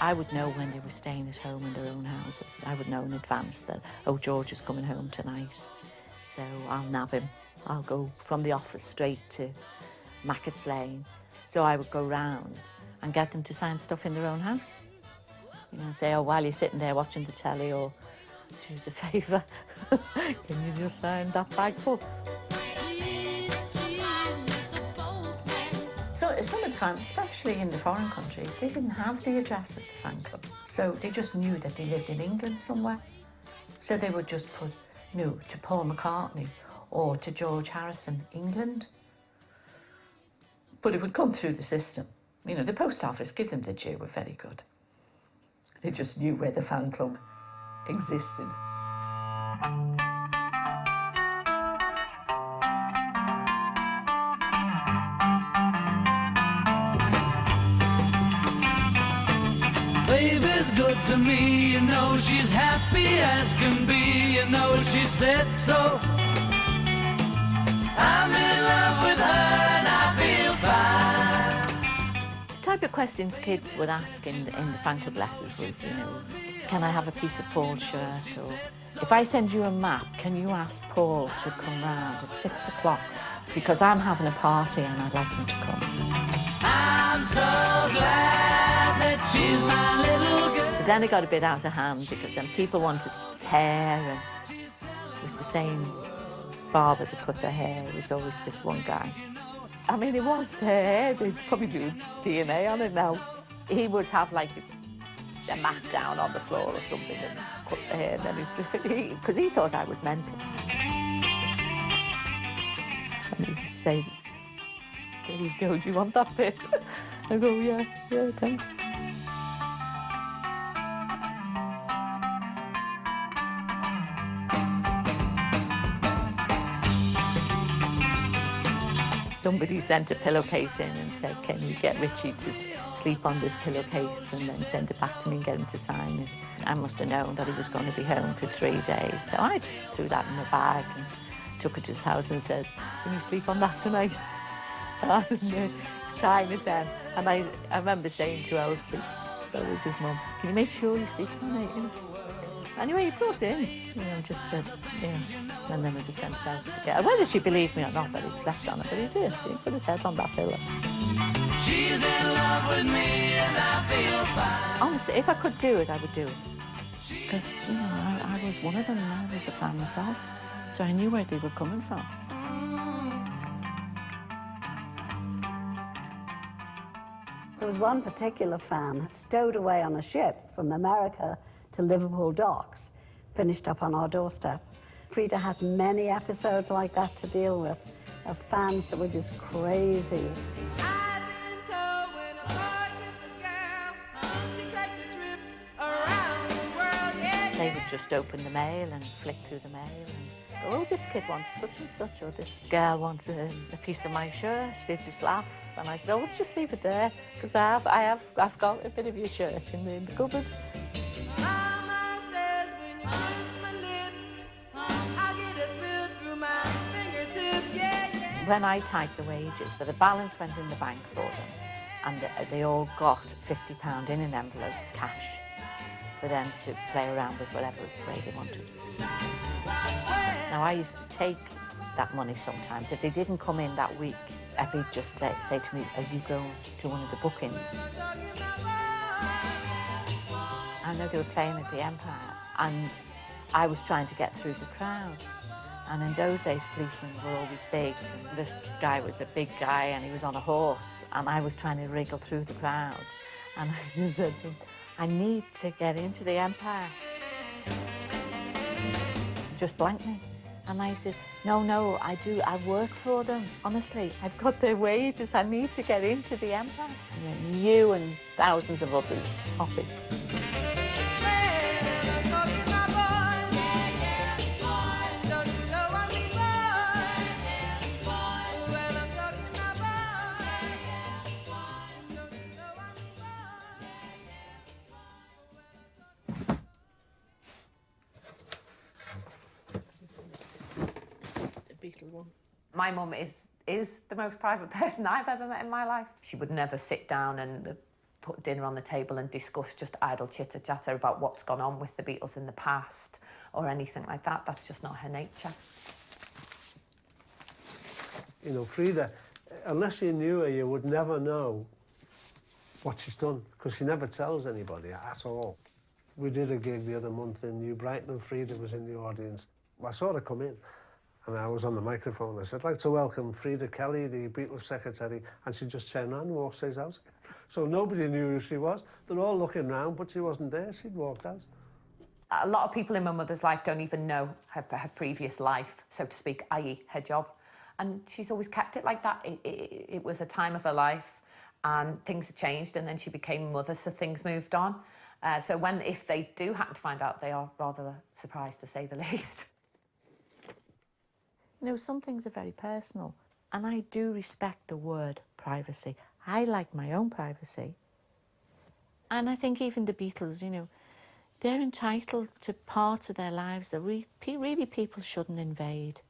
I would know when they were staying at home in their own houses. I would know in advance that, oh, George is coming home tonight, so I'll nab him. I'll go from the office straight to Mackett's Lane. So I would go round and get them to sign stuff in their own house. You know, and say, oh, while you're sitting there watching the telly, or do us a favour, can you just sign that bag full? So some of the fans, especially in the foreign countries, they didn't have the address of the fan club. So they just knew that they lived in England somewhere. So they would just put, you know, to Paul McCartney or to George Harrison, England. But it would come through the system. You know, the post office, give them the due, were very good. They just knew where the fan club existed. Baby's good to me, you know she's happy as can be, you know she said so. I'm in love with her and I feel fine. The type of questions kids would ask in the fan club letters was, you know, can I have a piece of Paul's shirt? Or if I send you a map, can you ask Paul to come round at 6 o'clock? Because I'm having a party and I'd like him to come. I'm so glad that she's my little girl. But then it got a bit out of hand because then people wanted hair, and it was the same barber that cut their hair. It was always this one guy. I mean, it was there. They'd probably do DNA on it now. He would have like a mat down on the floor or something and cut the hair, and then because he thought I was mental. And he'd just say, "There you go, do you want that bit?" I go, yeah, thanks. Somebody sent a pillowcase in and said, "Can you get Richie to sleep on this pillowcase and then send it back to me and get him to sign it?" I must have known that he was going to be home for 3 days, so I just threw that in a bag and took it to his house and said, "Can you sleep on that tonight?" And sign it then. And I remember saying to Elsie, that was his mum, "Can you make sure he sleeps on it?" You know? Anyway, he brought it in, just said, and then we just sent it out together. Whether she believed me or not that he'd slept on it, but he did. He put his head on that pillow. She's in love with me and I feel fine. Honestly, if I could do it, I would do it. Because, I was one of them and I was a fan myself. So I knew where they were coming from. There was one particular fan stowed away on a ship from America to Liverpool docks, finished up on our doorstep. Freda had many episodes like that to deal with, of fans that were just crazy. They would just open the mail and flick through the mail and go, "Oh, this kid wants such and such," or "This girl wants a piece of my shirt." They'd just laugh, and I said, "Oh, just leave it there, because I've got a bit of your shirt in the cupboard." When I typed the wages, the balance went in the bank for them, and they all got £50 in an envelope, cash, for them to play around with whatever way they wanted. Now, I used to take that money sometimes. If they didn't come in that week, Eppie'd just say to me, "Are you going to one of the bookings?" I know they were playing at the Empire, and I was trying to get through the crowd. And in those days, policemen were always big. And this guy was a big guy, and he was on a horse, and I was trying to wriggle through the crowd. And I just said to him, "I need to get into the Empire." Just blanked me. And I said, no, I work for them, honestly. I've got their wages, I need to get into the Empire. And you and thousands of others copied. My mum is the most private person I've ever met in my life. She would never sit down and put dinner on the table and discuss just idle chitter-chatter about what's gone on with the Beatles in the past or anything like that. That's just not her nature. Freda, unless you knew her, you would never know what she's done, because she never tells anybody at all. We did a gig the other month in New Brighton, and Freda was in the audience. I saw her come in, and I was on the microphone. I said, "I'd like to welcome Freda Kelly, the Beatles secretary," and she just turned around and walked straight out. So nobody knew who she was. They're all looking round, but she wasn't there. She'd walked out. A lot of people in my mother's life don't even know her previous life, so to speak, i.e. her job. And she's always kept it like that. It was a time of her life, and things had changed, and then she became a mother, so things moved on. So if they do happen to find out, they are rather surprised, to say the least. Some things are very personal, and I do respect the word privacy. I like my own privacy. And I think even the Beatles, they're entitled to parts of their lives that really people shouldn't invade.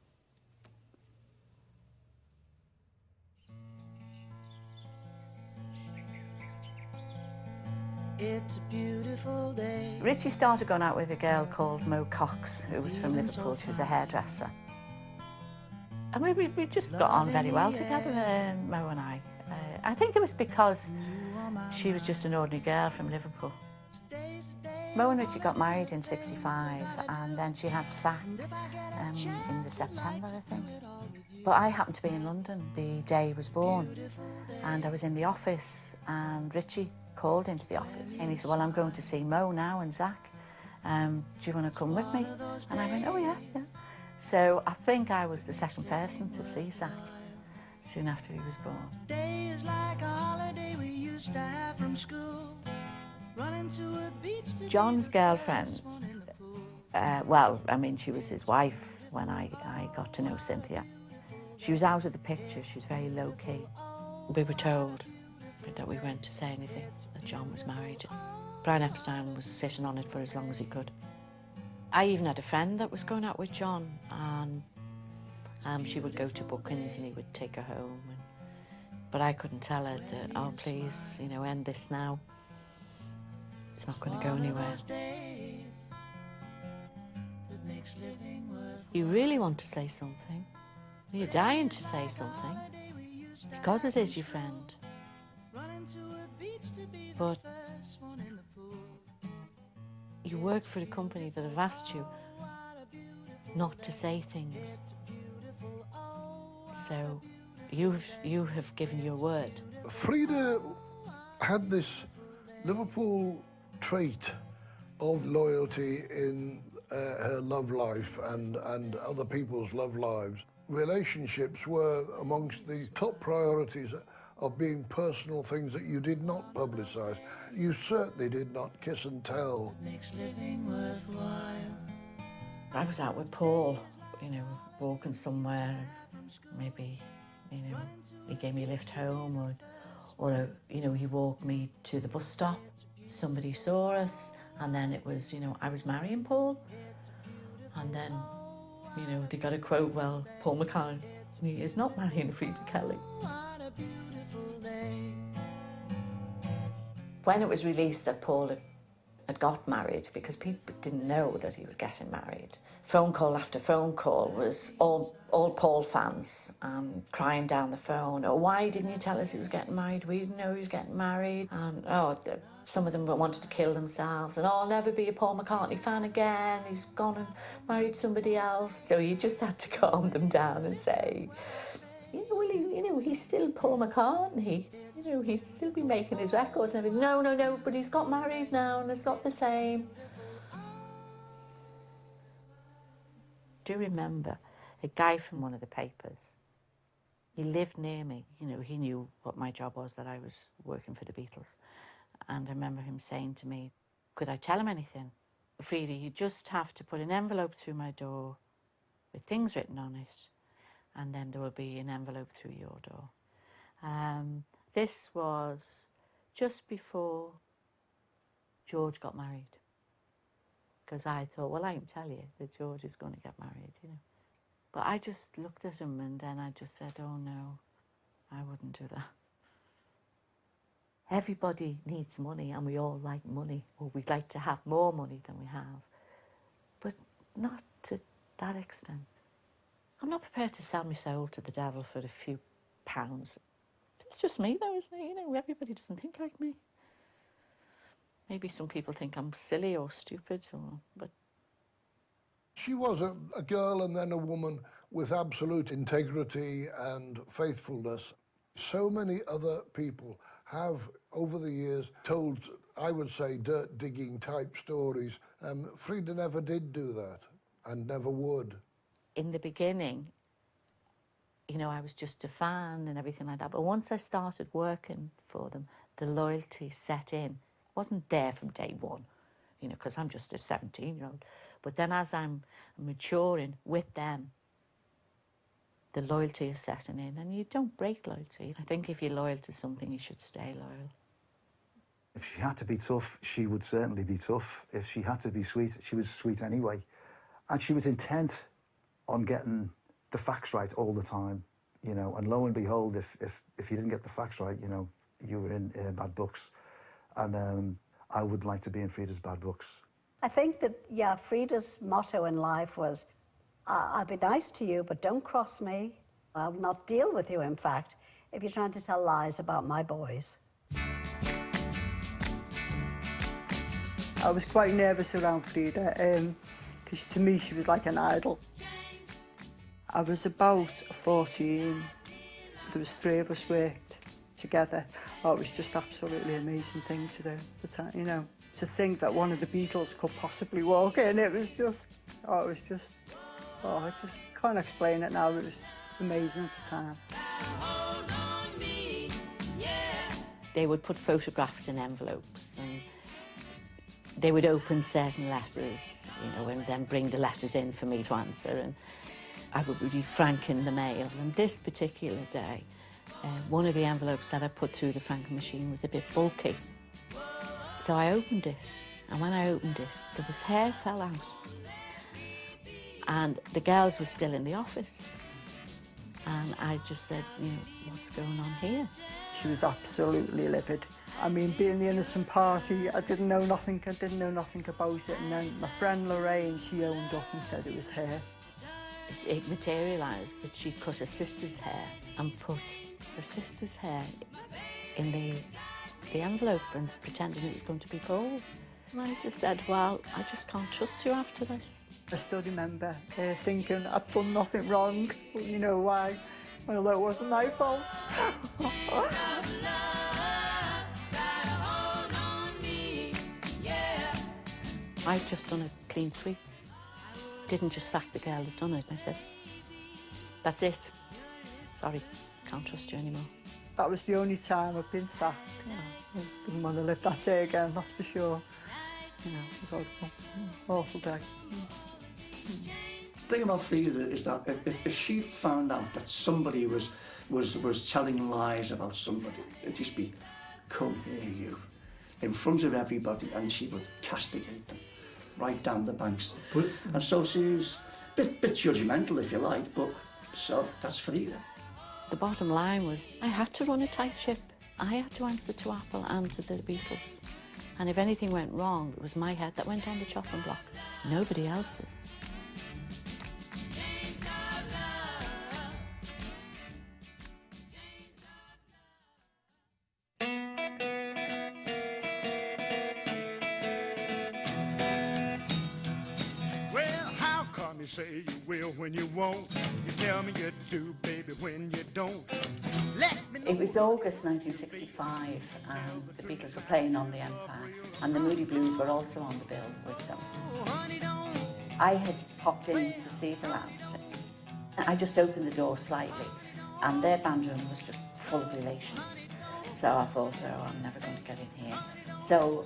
It's a beautiful day. Richie started going out with a girl called Mo Cox, who was from Liverpool. She was a hairdresser. And we just got on very well together, Mo and I. I think it was because she was just an ordinary girl from Liverpool. Mo and Richie got married in '65, and then she had Sack in the September, I think. But I happened to be in London the day he was born, and I was in the office, and Richie called into the office, and he said, well, I'm going to see Mo now and Zach. Do you want to come with me? And I went, oh, yeah. So I think I was the second person to see Zach soon after he was born. Days like a holiday we used to have from school. Running to a beach to John's girlfriend, well, I mean, she was his wife when I got to know Cynthia. She was out of the picture, she was very low-key. We were told that we weren't to say anything, that John was married. Brian Epstein was sitting on it for as long as he could. I even had a friend that was going out with John, and she would go to bookings and he would take her home. But I couldn't tell her that, oh, please, you know, end this now. It's not going to go anywhere. You really want to say something. You're dying to say something, because it is your friend. But you work for a company that have asked you not to say things. So you have given your word. Freda had this Liverpool trait of loyalty in her love life and other people's love lives. Relationships were amongst the top priorities of being personal things that you did not publicise. You certainly did not kiss and tell. makes living worthwhile. I was out with Paul, you know, walking somewhere. Maybe, you know, he gave me a lift home, or you know, he walked me to the bus stop. Somebody saw us, and then it was, you know, I was marrying Paul. And then, you know, they got a quote, well, Paul McCartney is not marrying Freda Kelly. When it was released that Paul had got married, because people didn't know that he was getting married, phone call after phone call was all Paul fans crying down the phone, oh, why didn't you tell us he was getting married? We didn't know he was getting married. And some of them wanted to kill themselves, and oh, I'll never be a Paul McCartney fan again, he's gone and married somebody else. So you just had to calm them down and say, you know, he's still Paul McCartney. You know, he'd still be making his records and everything. No, but he's got married now and it's not the same. I do remember a guy from one of the papers. He lived near me. You know, he knew what my job was, that I was working for the Beatles. And I remember him saying to me, could I tell him anything? Freda, you just have to put an envelope through my door with things written on it, and then there will be an envelope through your door. This was just before George got married, because I thought, well, I can tell you that George is going to get married, you know. But I just looked at him and then I just said, oh no, I wouldn't do that. Everybody needs money, and we all like money, or we'd like to have more money than we have, but not to that extent. I'm not prepared to sell my soul to the devil for a few pounds. It's just me though, isn't it? You know, everybody doesn't think like me. Maybe some people think I'm silly or stupid, but... She was a girl and then a woman with absolute integrity and faithfulness. So many other people have, over the years, told, I would say, dirt-digging type stories. Freda never did do that, and never would. In the beginning, you know, I was just a fan and everything like that. But once I started working for them, the loyalty set in. It wasn't there from day one, you know, because I'm just a 17-year-old. But then as I'm maturing with them, the loyalty is setting in, and you don't break loyalty. I think if you're loyal to something, you should stay loyal. If she had to be tough, she would certainly be tough. If she had to be sweet, she was sweet anyway. And she was intent on getting the facts right all the time, you know, and lo and behold, if you didn't get the facts right, you know, you were in bad books. And I would like to be in Freda's bad books. I think that, yeah, Freda's motto in life was, I'll be nice to you, but don't cross me. I'll not deal with you, in fact, if you're trying to tell lies about my boys. I was quite nervous around Freda, because to me she was like an idol. I was about 14. There was 3 of us worked together. Oh, it was just absolutely amazing thing to do. But, you know, to think that one of the Beatles could possibly walk in, I just can't explain it now. It was amazing at the time. They would put photographs in envelopes and they would open certain letters, you know, and then bring the letters in for me to answer, and I would be franking the mail. And this particular day, one of the envelopes that I put through the franking machine was a bit bulky. So I opened it, and when I opened it, there was hair fell out. And the girls were still in the office. And I just said, you know, what's going on here? She was absolutely livid. I mean, being the innocent party, I didn't know nothing about it. And then my friend Lorraine, she owned up and said it was her. It materialised that she cut her sister's hair and put her sister's hair in the envelope and pretending it was going to be Paul's. And I just said, well, I just can't trust you after this. I still remember thinking I'd done nothing wrong. You know why? Well, it wasn't my fault. I'd just done a clean sweep. Didn't just sack the girl who'd done it. I said, that's it. Sorry, can't trust you anymore. That was the only time I've been sacked. You know, I didn't want to live that day again, that's for sure. You know, it was horrible. Awful day. The thing about Freda is that if she found out that somebody was telling lies about somebody, it'd just be, come here you, in front of everybody, and she would castigate them right down the banks. And so she was a bit judgmental, if you like, but so that's Freda. The bottom line was I had to run a tight ship. I had to answer to Apple and to the Beatles. And if anything went wrong, it was my head that went on the chopping block, nobody else's. You say you will when you won't. You tell me you do, baby, when you don't. It was August 1965 and the Beatles were playing on the Empire and the Moody Blues were also on the bill with them. I had popped in to see the lads. I just opened the door slightly and their band room was just full of relations. So I thought, oh, I'm never going to get in here. So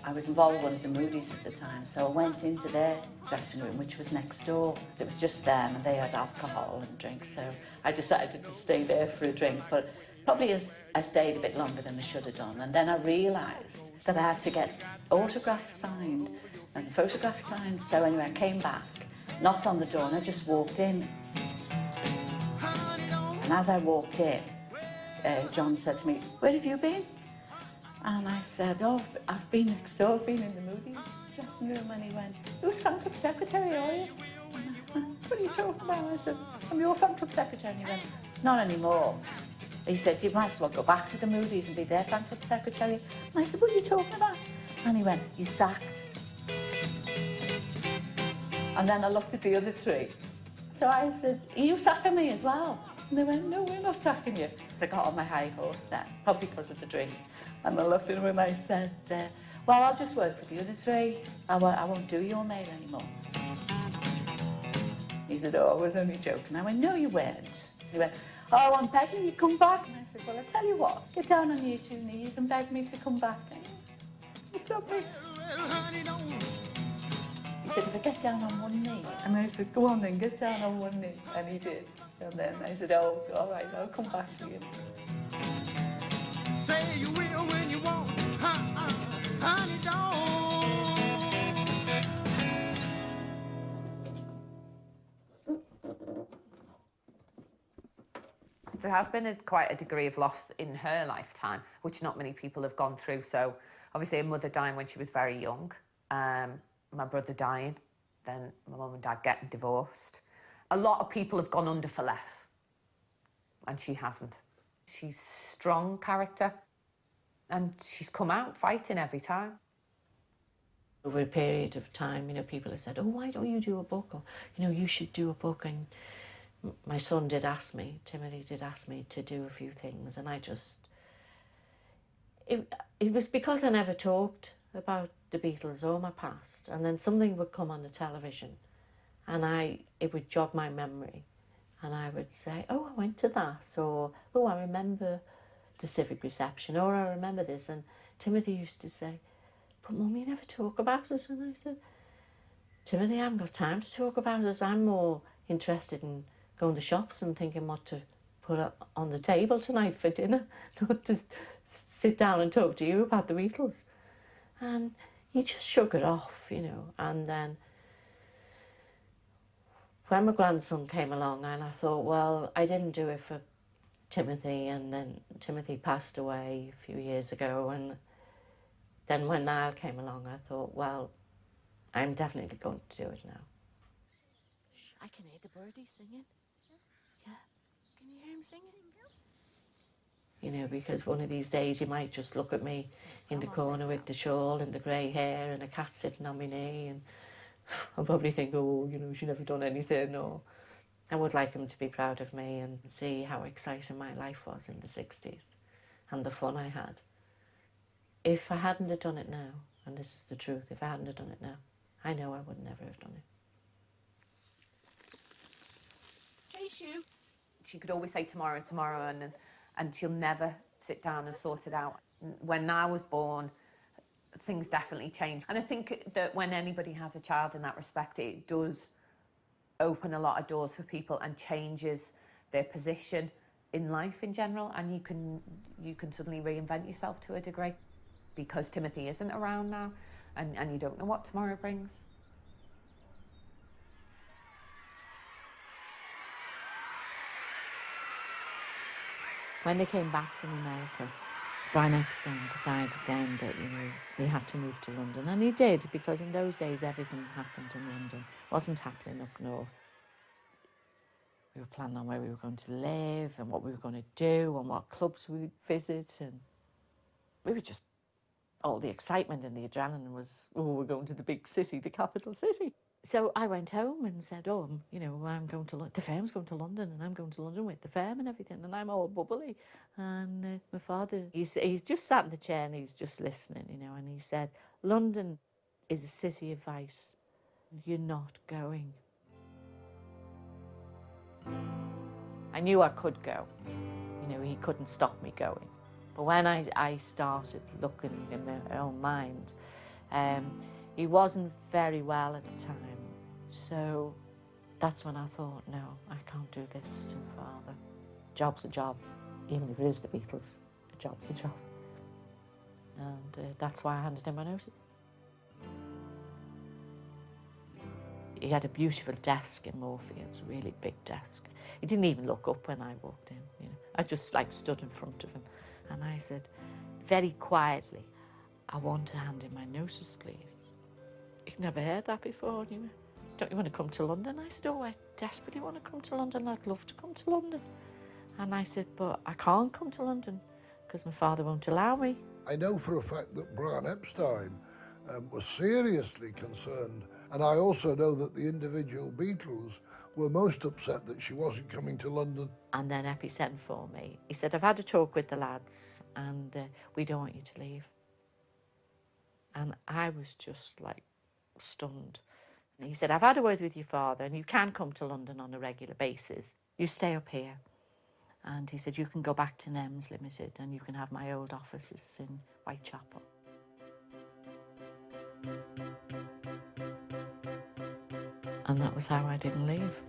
I was involved with one of the Moody's at the time, so I went into their dressing room, which was next door. It was just them, and they had alcohol and drinks, so I decided to stay there for a drink, but probably I stayed a bit longer than I should have done. And then I realised that I had to get autographs signed and photographs signed, so anyway, I came back, knocked on the door, and I just walked in. And as I walked in, John said to me, "Where have you been?" And I said, "Oh, I've been next door, I've been in the Moody's dressing room." And he went, "Who's fan club secretary, are you?" "What are you talking about?" I said, "I'm your fan club secretary." And he went, "Not anymore." He said, "You might as well go back to the Moody's and be their fan club secretary." And I said, "What are you talking about?" And he went, "You're sacked." And then I looked at the other 3. So I said, "Are you sacking me as well?" And they went, "No, we're not sacking you." So I got on my high horse then, probably because of the drink. And I looked at him and I said, "Well, I'll just work for the other 3. I won't do your mail anymore." He said, "Oh, I was only joking." I went, "No, you weren't." He went, "Oh, I'm begging you, come back." And I said, "Well, I tell you what, get down on your 2 knees and beg me to come back." He told me. He said, "If I get down on 1 knee," and I said, "Go on then, get down on 1 knee." And he did. And then I said, "Oh, all right, I'll come back to you." Say you will when you won't, honey, don't. There has been quite a degree of loss in her lifetime, which not many people have gone through. So obviously her mother dying when she was very young, my brother dying, then my mum and dad getting divorced. A lot of people have gone under for less, and she hasn't. She's strong character, and she's come out fighting every time. Over a period of time, you know, people have said, oh, why don't you do a book? Or, you know, you should do a book. And my son did ask me, Timothy did ask me to do a few things. And I just, it was because I never talked about the Beatles or my past. And then something would come on the television and it would jog my memory. And I would say, oh, I went to that. Or, oh, I remember the civic reception. Or I remember this. And Timothy used to say, but Mum, you never talk about it. And I said, Timothy, I haven't got time to talk about it. I'm more interested in going to shops and thinking what to put on the table tonight for dinner, not to sit down and talk to you about the Beatles. And he just shook it off, you know. And then when my grandson came along, and I thought, well, I didn't do it for Timothy, and then Timothy passed away a few years ago, and then when Niall came along, I thought, well, I'm definitely going to do it now. Shh, I can hear the birdie singing. Yeah, can you hear him singing? You know, because one of these days he might just look at me in the corner with the shawl and the grey hair and a cat sitting on my knee, and I'll probably think, oh, you know, she's never done anything. Or I would like him to be proud of me and see how exciting my life was in the 60s and the fun I had. If I hadn't have done it now, and this is the truth, if I hadn't have done it now, I know I would never have done it. Chase you. She could always say tomorrow, and she'll never sit down and sort it out. When I was born, things definitely changed. And I think that when anybody has a child in that respect, it does open a lot of doors for people and changes their position in life in general, and you can suddenly reinvent yourself to a degree because Timothy isn't around now, and you don't know what tomorrow brings. When they came back from America, Brian Epstein decided then that, you know, we had to move to London. And he did, because in those days everything happened in London. It wasn't happening up north. We were planning on where we were going to live and what we were going to do and what clubs we'd visit. And we were just, all the excitement and the adrenaline was, oh, we're going to the big city, the capital city. So I went home and said, oh, you know, I'm going to London. The firm's going to London, and I'm going to London with the firm and everything, and I'm all bubbly. And my father, he's just sat in the chair and he's just listening, you know, and he said, London is a city of vice. You're not going. I knew I could go. You know, he couldn't stop me going. But when I started looking in my own mind, he wasn't very well at the time. So that's when I thought, no, I can't do this to my father. Job's a job, even if it is the Beatles, a job's a job. And that's why I handed in my notice. He had a beautiful desk in Morpheus, a really big desk. He didn't even look up when I walked in, you know. I just stood in front of him, and I said, very quietly, I want to hand in my notice, please. He'd never heard that before, you know. Don't you want to come to London? I said, oh, I desperately want to come to London. I'd love to come to London. And I said, but I can't come to London because my father won't allow me. I know for a fact that Brian Epstein was seriously concerned, and I also know that the individual Beatles were most upset that she wasn't coming to London. And then Eppie sent for me. He said, I've had a talk with the lads, and we don't want you to leave. And I was just stunned. And he said, I've had a word with your father, and you can come to London on a regular basis. You stay up here. And he said, you can go back to NEMS Limited, and you can have my old offices in Whitechapel. And that was how I didn't leave.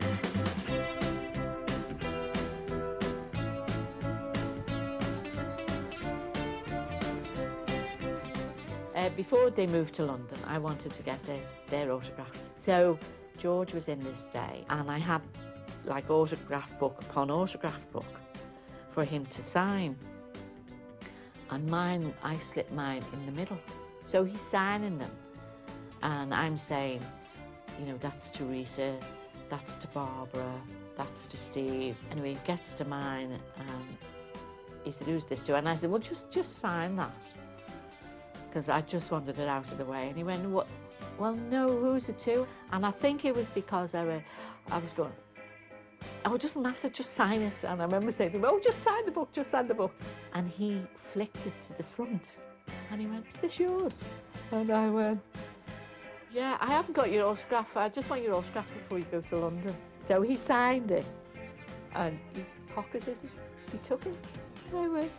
Before they moved to London, I wanted to get their autographs. So George was in this day, and I had autograph book upon autograph book for him to sign. And mine, I slipped mine in the middle. So he's signing them, and I'm saying, you know, that's to Rita, that's to Barbara, that's to Steve. Anyway, he gets to mine, and he said, who's this to? And I said, well, just sign that. because I just wanted it out of the way. And he went, "What? Well, no, who's it to?" And I think it was because I was going, "Oh, it doesn't matter, just sign it." And I remember saying to him, "Oh, just sign the book, just sign the book." And he flicked it to the front. And he went, "Is this yours?" And I went, "Yeah, I haven't got your autograph. I just want your autograph before you go to London." So he signed it and he pocketed it. He took it. And I went,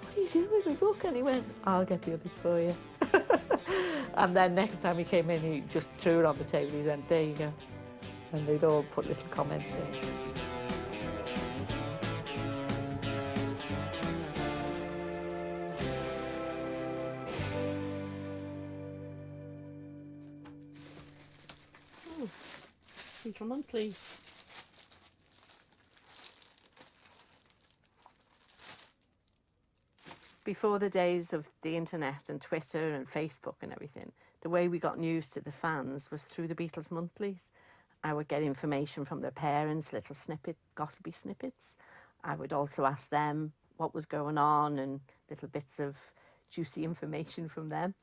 "What are you doing with my book?" And he went, "I'll get the others for you." And then next time he came in, he just threw it on the table. He went, "There you go." And they'd all put little comments in. Come on, please. Before the days of the internet and Twitter and Facebook and everything, the way we got news to the fans was through the Beatles monthlies. I would get information from their parents, little gossipy snippets. I would also ask them what was going on and little bits of juicy information from them.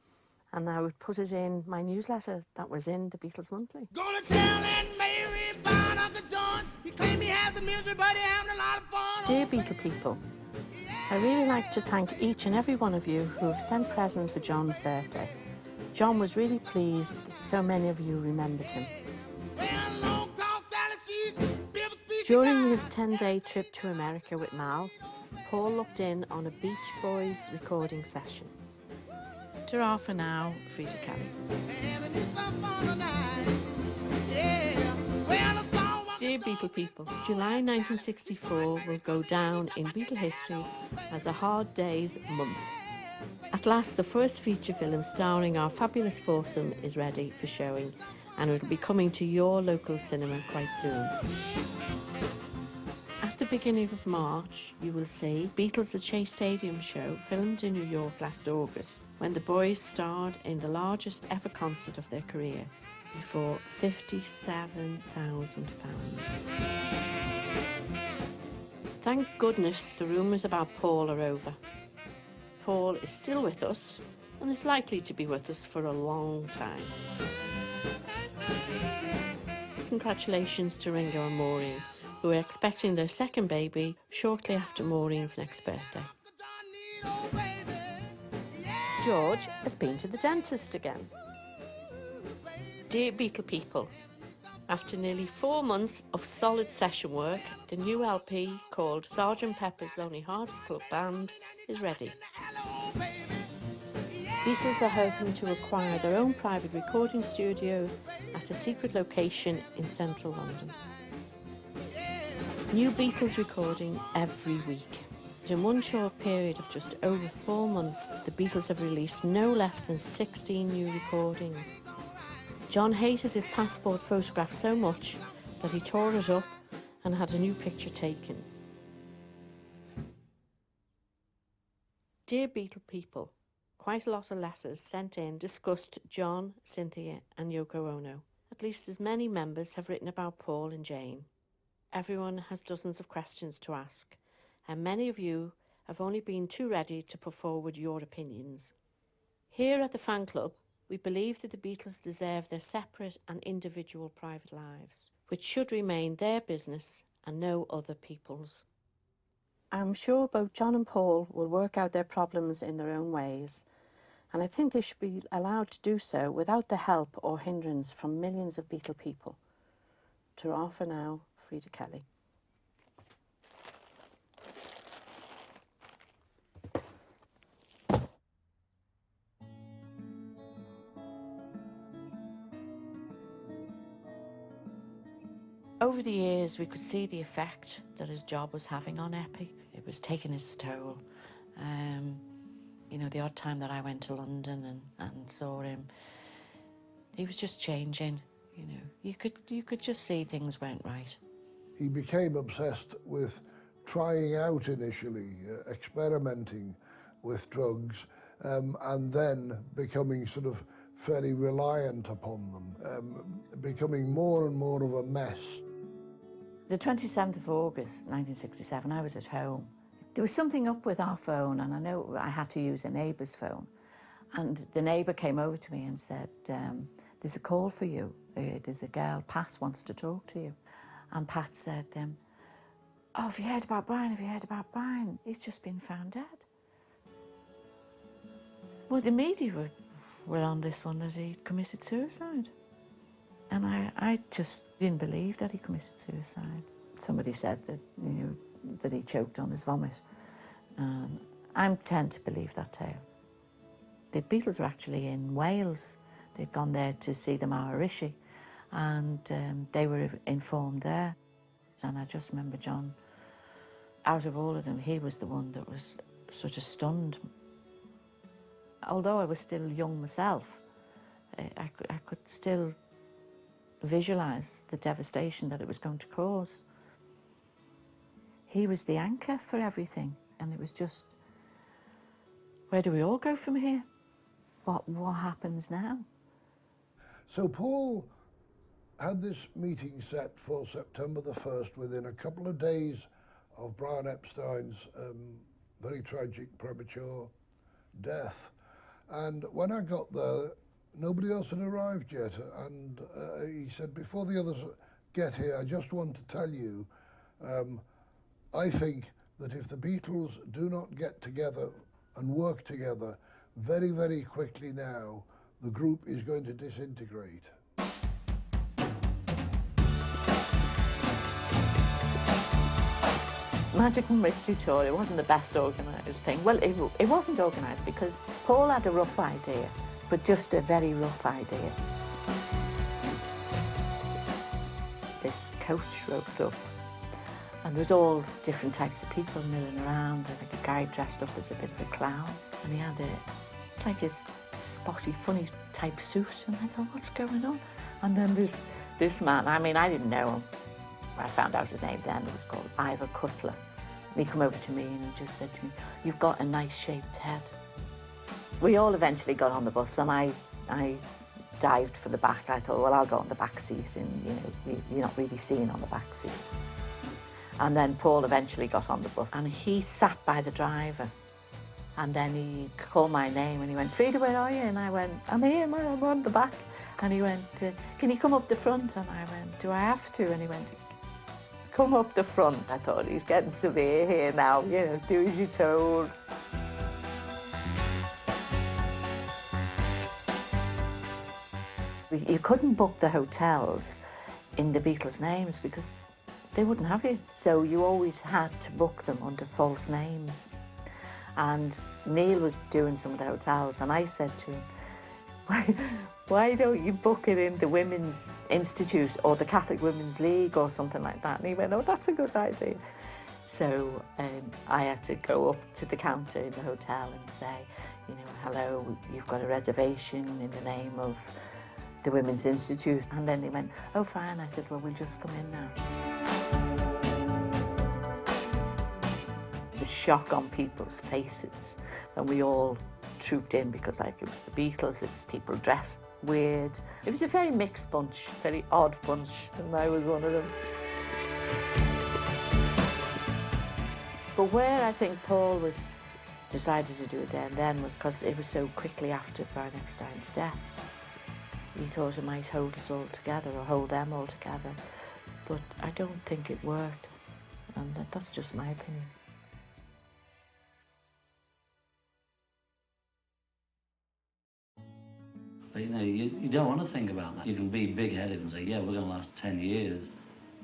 And I would put it in my newsletter that was in the Beatles monthly. Gonna tell Aunt Mary about Uncle John. He claimed he has a misery, but he having a lot of fun. Dear Beatle people, I really like to thank each and every one of you who have sent presents for John's birthday. John was really pleased that so many of you remembered him. During his 10-day trip to America with Mal, Paul looked in on a Beach Boys recording session. Ta-ra for now, Freda Kelly. Dear Beatle people, July 1964 will go down in Beatle history as a hard day's month. At last, the first feature film starring our fabulous foursome is ready for showing, and it will be coming to your local cinema quite soon. At the beginning of March, you will see Beatles at Shea Stadium show filmed in New York last August, when the boys starred in the largest ever concert of their career, before 57,000 fans. Thank goodness the rumours about Paul are over. Paul is still with us and is likely to be with us for a long time. Congratulations to Ringo and Maureen, who are expecting their second baby shortly after Maureen's next birthday. George has been to the dentist again. Dear Beatle people, after nearly 4 months of solid session work, the new LP called Sgt. Pepper's Lonely Hearts Club Band is ready. Beatles are hoping to acquire their own private recording studios at a secret location in central London. New Beatles recording every week. In one short period of just over 4 months, the Beatles have released no less than 16 new recordings. John hated his passport photograph so much that he tore it up and had a new picture taken. Dear Beatle people, quite a lot of letters sent in discussed John, Cynthia and Yoko Ono. At least as many members have written about Paul and Jane. Everyone has dozens of questions to ask, and many of you have only been too ready to put forward your opinions. Here at the fan club, we believe that the Beatles deserve their separate and individual private lives, which should remain their business and no other people's. I'm sure both John and Paul will work out their problems in their own ways, and I think they should be allowed to do so without the help or hindrance from millions of Beatle people. Ta-ra for now, Freda Kelly. Over the years, we could see the effect that his job was having on Eppie. It was taking its toll. You know, the odd time that I went to London and saw him, he was just changing. You know, you could just see things weren't right. He became obsessed with trying out initially, experimenting with drugs, and then becoming sort of fairly reliant upon them, becoming more and more of a mess. The 27th of August 1967, I was at home. There was something up with our phone, and I know I had to use a neighbour's phone. And the neighbour came over to me and said, there's a call for you. There's a girl, Pat wants to talk to you. And Pat said, oh, have you heard about Brian? Have you heard about Brian? He's just been found dead. Well, the media were on this one that he committed suicide. And I just didn't believe that he committed suicide. Somebody said that, that he choked on his vomit. I tend to believe that tale. The Beatles were actually in Wales. They'd gone there to see the Maharishi, and they were informed there. And I just remember John, out of all of them, he was the one that was sort of stunned. Although I was still young myself, I could still visualise the devastation that it was going to cause. He was the anchor for everything, and it was just, where do we all go from here? What happens now? So Paul had this meeting set for September the 1st within a couple of days of Brian Epstein's very tragic premature death. And when I got there, nobody else had arrived yet. And he said, before the others get here, I just want to tell you, I think that if the Beatles do not get together and work together very, very quickly now, the group is going to disintegrate. Magic and Mystery Tour, it wasn't the best organised thing. Well, it wasn't organised because Paul had a rough idea, but just a very rough idea. This coach roped up, and there was all different types of people milling around, like a guy dressed up as a bit of a clown, and he had like his spotty, funny type suit, and I thought, what's going on? And then this man, I mean, I didn't know him. I found out his name then. It was called Ivor Cutler. And he came over to me and he just said to me, you've got a nice shaped head. We all eventually got on the bus, and I dived for the back. I thought, well, I'll go on the back seat, and you're not really seen on the back seat. And then Paul eventually got on the bus, and he sat by the driver. And then he called my name and he went, Freda, where are you? And I went, I'm here, man, I'm on the back. And he went, can you come up the front? And I went, do I have to? And he went, come up the front. I thought, he's getting severe here now, do as you're told. You couldn't book the hotels in the Beatles' names because they wouldn't have you. So you always had to book them under false names. And Neil was doing some of the hotels, and I said to him, why don't you book it in the Women's Institute or the Catholic Women's League or something like that? And he went, oh, that's a good idea. So I had to go up to the counter in the hotel and say, hello, you've got a reservation in the name of the Women's Institute. And then he went, oh, fine. I said, well, we'll just come in now. The shock on people's faces when we all trooped in, because it was the Beatles, it was people dressed weird. It was a very mixed bunch, very odd bunch, and I was one of them. But where I think Paul decided to do it there and then was because it was so quickly after Brian Epstein's death. He thought it might hold us all together or hold them all together, but I don't think it worked, and that's just my opinion. But you don't want to think about that. You can be big-headed and say, yeah, we're going to last 10 years.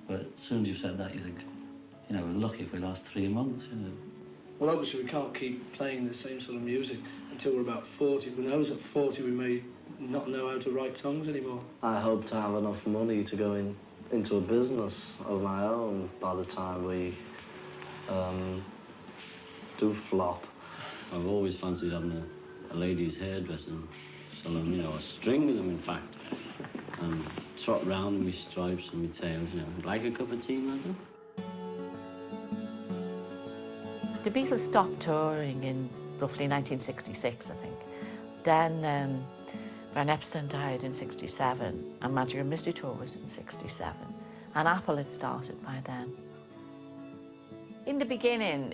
But as soon as you've said that, you think, we're lucky if we last 3 months, Well, obviously we can't keep playing the same sort of music until we're about 40. Who knows, at 40 we may not know how to write songs anymore. I hope to have enough money to go into a business of my own by the time we do flop. I've always fancied having a lady's hairdresser. A string of them, in fact, and trot round in my stripes and my tails, Like a cup of tea, madam? The Beatles stopped touring in roughly 1966, I think. Then Brian Epstein died in 67, and Magic and Mystery Tour was in 67, and Apple had started by then. In the beginning,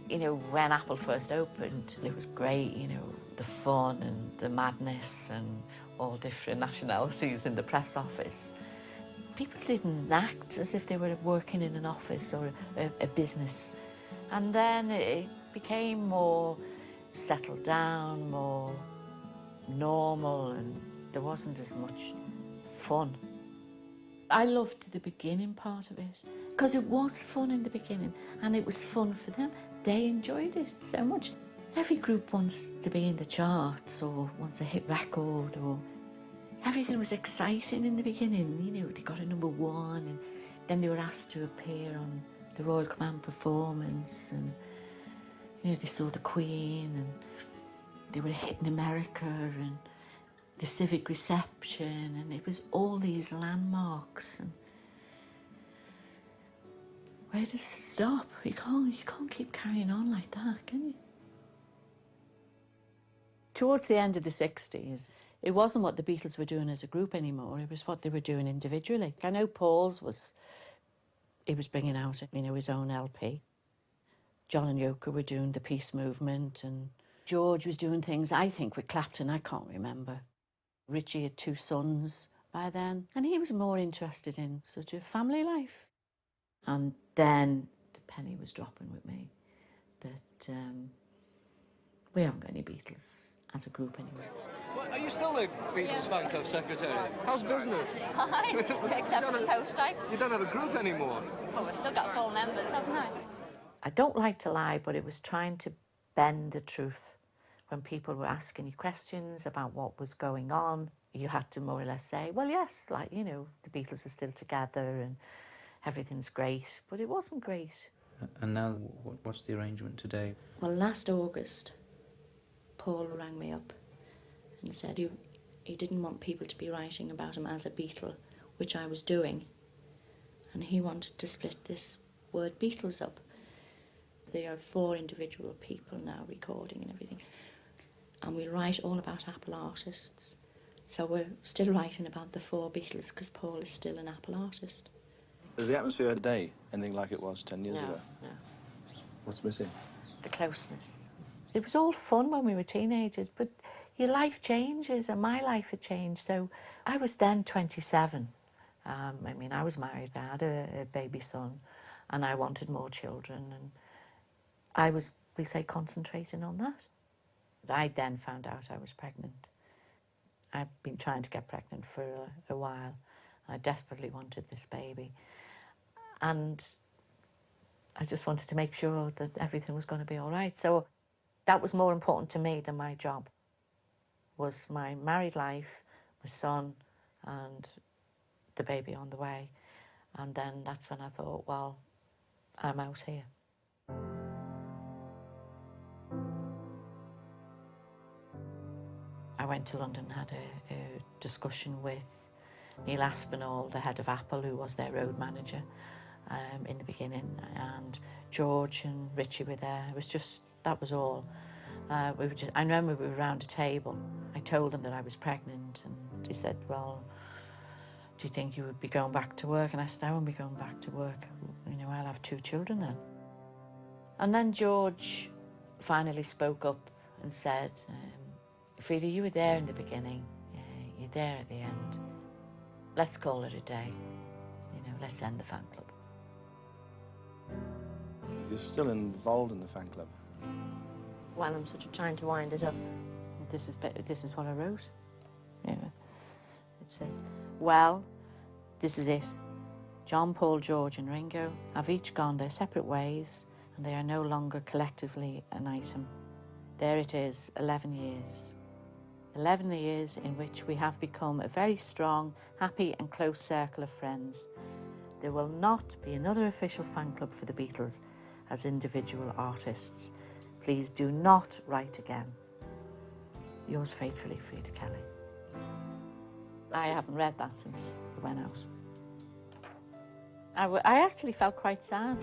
You know, when Apple first opened, it was great, you know, the fun and the madness and all different nationalities in the press office. People didn't act as if they were working in an office or a business. And then it became more settled down, more normal, and there wasn't as much fun. I loved the beginning part of it because it was fun in the beginning and it was fun for them. They enjoyed it so much. Every group wants to be in the charts or wants a hit record, or everything was exciting in the beginning. You know, they got a #1 and then they were asked to appear on the Royal Command performance, and you know, they saw the Queen and they were a hit in America and the civic reception, and it was all these landmarks. And where does it stop? You can't keep carrying on like that, can you? Towards the end of the 60s, it wasn't what the Beatles were doing as a group anymore, it was what they were doing individually. I know Paul's he was bringing out, you know, his own LP. John and Yoko were doing the peace movement, and George was doing things, I think, with Clapton, I can't remember. Richie had 2 sons by then, and he was more interested in sort of family life. And then the penny was dropping with me that we haven't got any Beatles as a group anymore. Well, are you still the Beatles fan club secretary? How's business? Fine, except for the post type. You don't have a group anymore. Well, we've still got full members, haven't I? I don't like to lie, but it was trying to bend the truth. When people were asking you questions about what was going on, you had to more or less say, well, yes, like, you know, the Beatles are still together and everything's great, but it wasn't great. And now, what's the arrangement today? Well, last August, Paul rang me up and said he didn't want people to be writing about him as a Beatle, which I was doing, and he wanted to split this word Beatles up. There are 4 individual people now recording and everything. And we write all about Apple artists. So we're still writing about the 4 Beatles because Paul is still an Apple artist. Is the atmosphere today anything like it was 10 years ago? No. What's missing? The closeness. It was all fun when we were teenagers, but your life changes, and my life had changed. So I was then 27. I mean, I was married, I had a baby son, and I wanted more children, and I was, we say, concentrating on that. I then found out I was pregnant. I'd been trying to get pregnant for a while. I desperately wanted this baby. And I just wanted to make sure that everything was going to be all right. So that was more important to me than my job, was my married life, my son, and the baby on the way. And then that's when I thought, well, I'm out here. I went to London and had a discussion with Neil Aspinall, the head of Apple, who was their road manager in the beginning, and George and Richie were there. It was just, that was all. I remember we were around a table. I told them that I was pregnant, and he said, well, do you think you would be going back to work? And I said, I won't be going back to work. You know, I'll have 2 children then. And then George finally spoke up and said, Freda, you were there in the beginning, you're there at the end. Let's call it a day. You know, let's end the fan club. You're still involved in the fan club? Well, I'm sort of trying to wind it up. This is what I wrote. Yeah. It says, well, this is it. John, Paul, George and Ringo have each gone their separate ways, and they are no longer collectively an item. There it is, 11 years. 11 years in which we have become a very strong, happy and close circle of friends. There will not be another official fan club for the Beatles as individual artists. Please do not write again. Yours faithfully, Freda Kelly. I haven't read that since it went out. I actually felt quite sad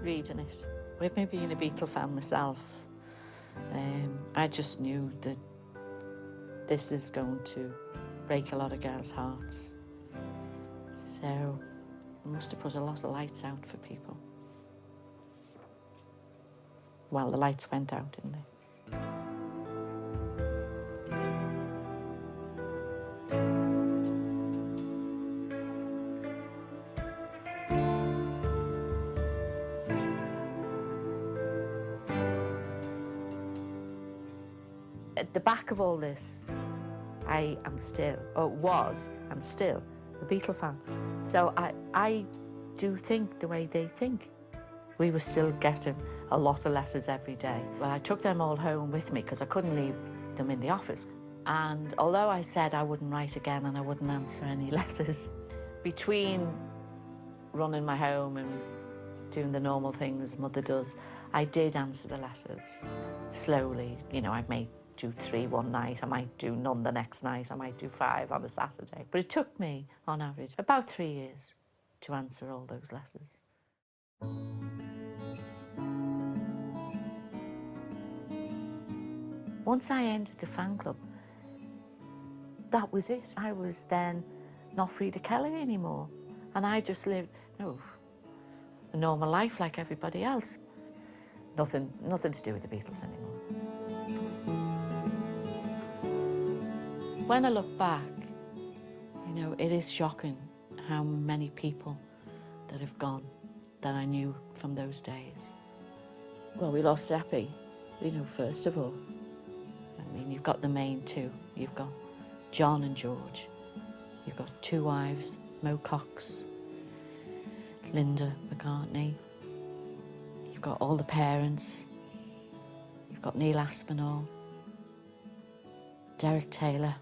reading it. With me being a Beatle fan myself, I just knew that this is going to break a lot of girls' hearts. So it must have put a lot of lights out for people. Well, the lights went out, didn't they? At the back of all this, I am still, or was, and still, a Beatle fan. So I do think the way they think. We were still getting a lot of letters every day. Well, I took them all home with me because I couldn't leave them in the office. And although I said I wouldn't write again and I wouldn't answer any letters, between running my home and doing the normal things Mother does, I did answer the letters slowly. You know, I may do 3 one night, I might do none the next night, I might do 5 on a Saturday. But it took me, on average, about 3 years to answer all those letters. Once I entered the fan club, that was it. I was then not Freda Kelly anymore. And I just lived, a normal life like everybody else. Nothing to do with the Beatles anymore. When I look back, it is shocking how many people that have gone that I knew from those days. Well, we lost Eppie, first of all. I mean, you've got the main two. You've got John and George. You've got 2 wives, Mo Cox, Linda McCartney. You've got all the parents. You've got Neil Aspinall, Derek Taylor,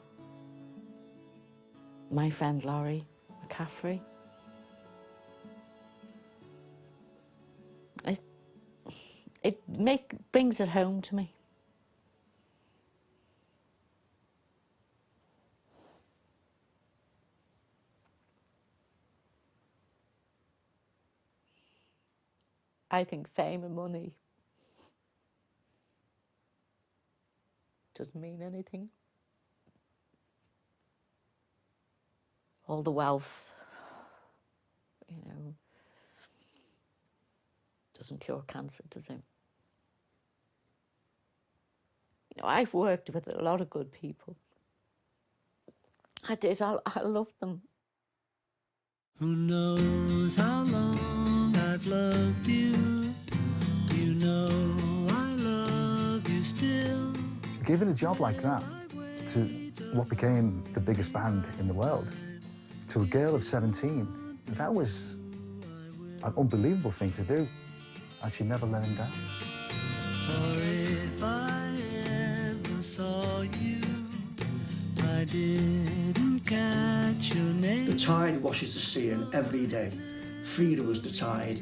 my friend Laurie McCaffrey. It brings it home to me. I think fame and money doesn't mean anything. All the wealth, doesn't cure cancer, does it? I've worked with a lot of good people. I did, I loved them. Who knows how long I've loved you? You know I love you still. Giving a job like that to what became the biggest band in the world, to a girl of 17, that was an unbelievable thing to do, and she never let him down. For if I ever saw you, I didn't catch your name. The tide washes the sea in every day. Freda was the tide.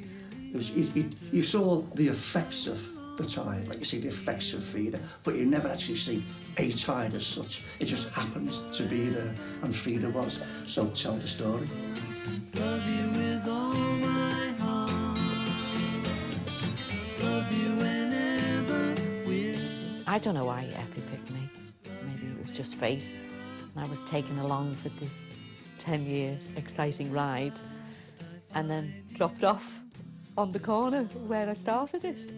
You saw the effects of the tide, like you see the effects of Freda, but you never actually see a tide as such. It just happens to be there, and Freda was. So tell the story. Love you with all my heart. Love you whenever we're... I don't know why Eppie picked me. Maybe it was just fate. And I was taken along for this 10-year exciting ride and then dropped off on the corner where I started it.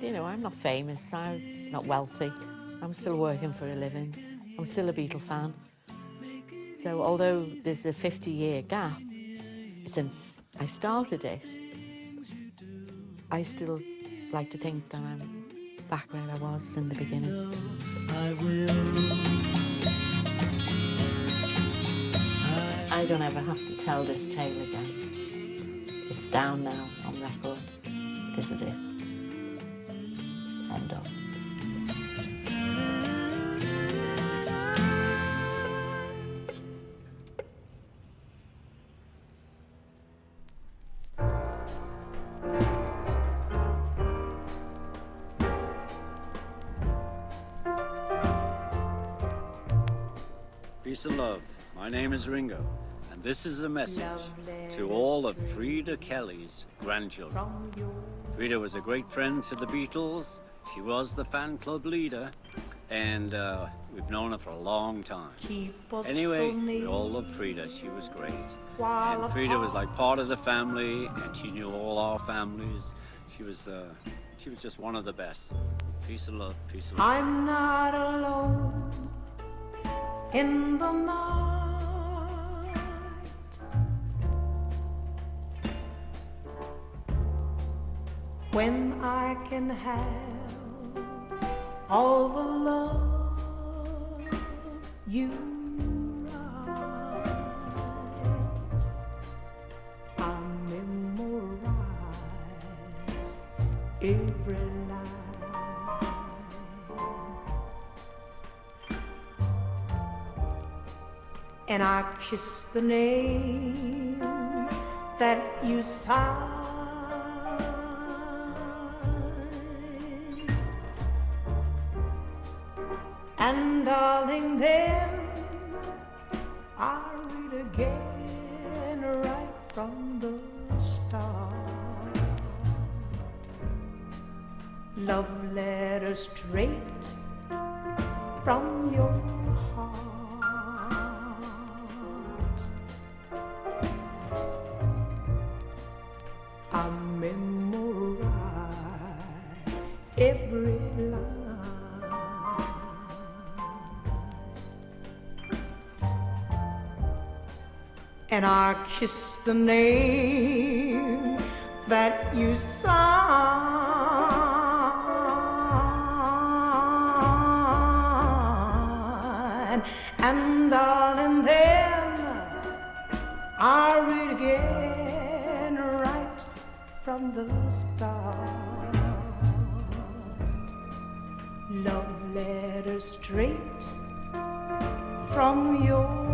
I'm not famous, I'm not wealthy. I'm still working for a living. I'm still a Beatle fan. So although there's a 50-year gap since I started it, I still like to think that I'm back where I was in the beginning. I will. I don't ever have to tell this tale again. It's down now on record. This is it. End of. Peace and love. My name is Ringo, and this is a message to all of Freda Kelly's grandchildren. Freda was a great friend to the Beatles. She was the fan club leader, and we've known her for a long time. Anyway, we all love Freda. She was great. And Freda was like part of the family, and she knew all our families. She was She was just one of the best. Peace and love, peace and love. I'm not alone in the night. When I can have all the love you write, I memorize every line. And I kiss the name that you sign. And darling, then I read again right from the start. Love letter straight from your heart. I memorize every line. And I kiss the name that you sign. And darling, then I read again right from the start. Love letter straight from your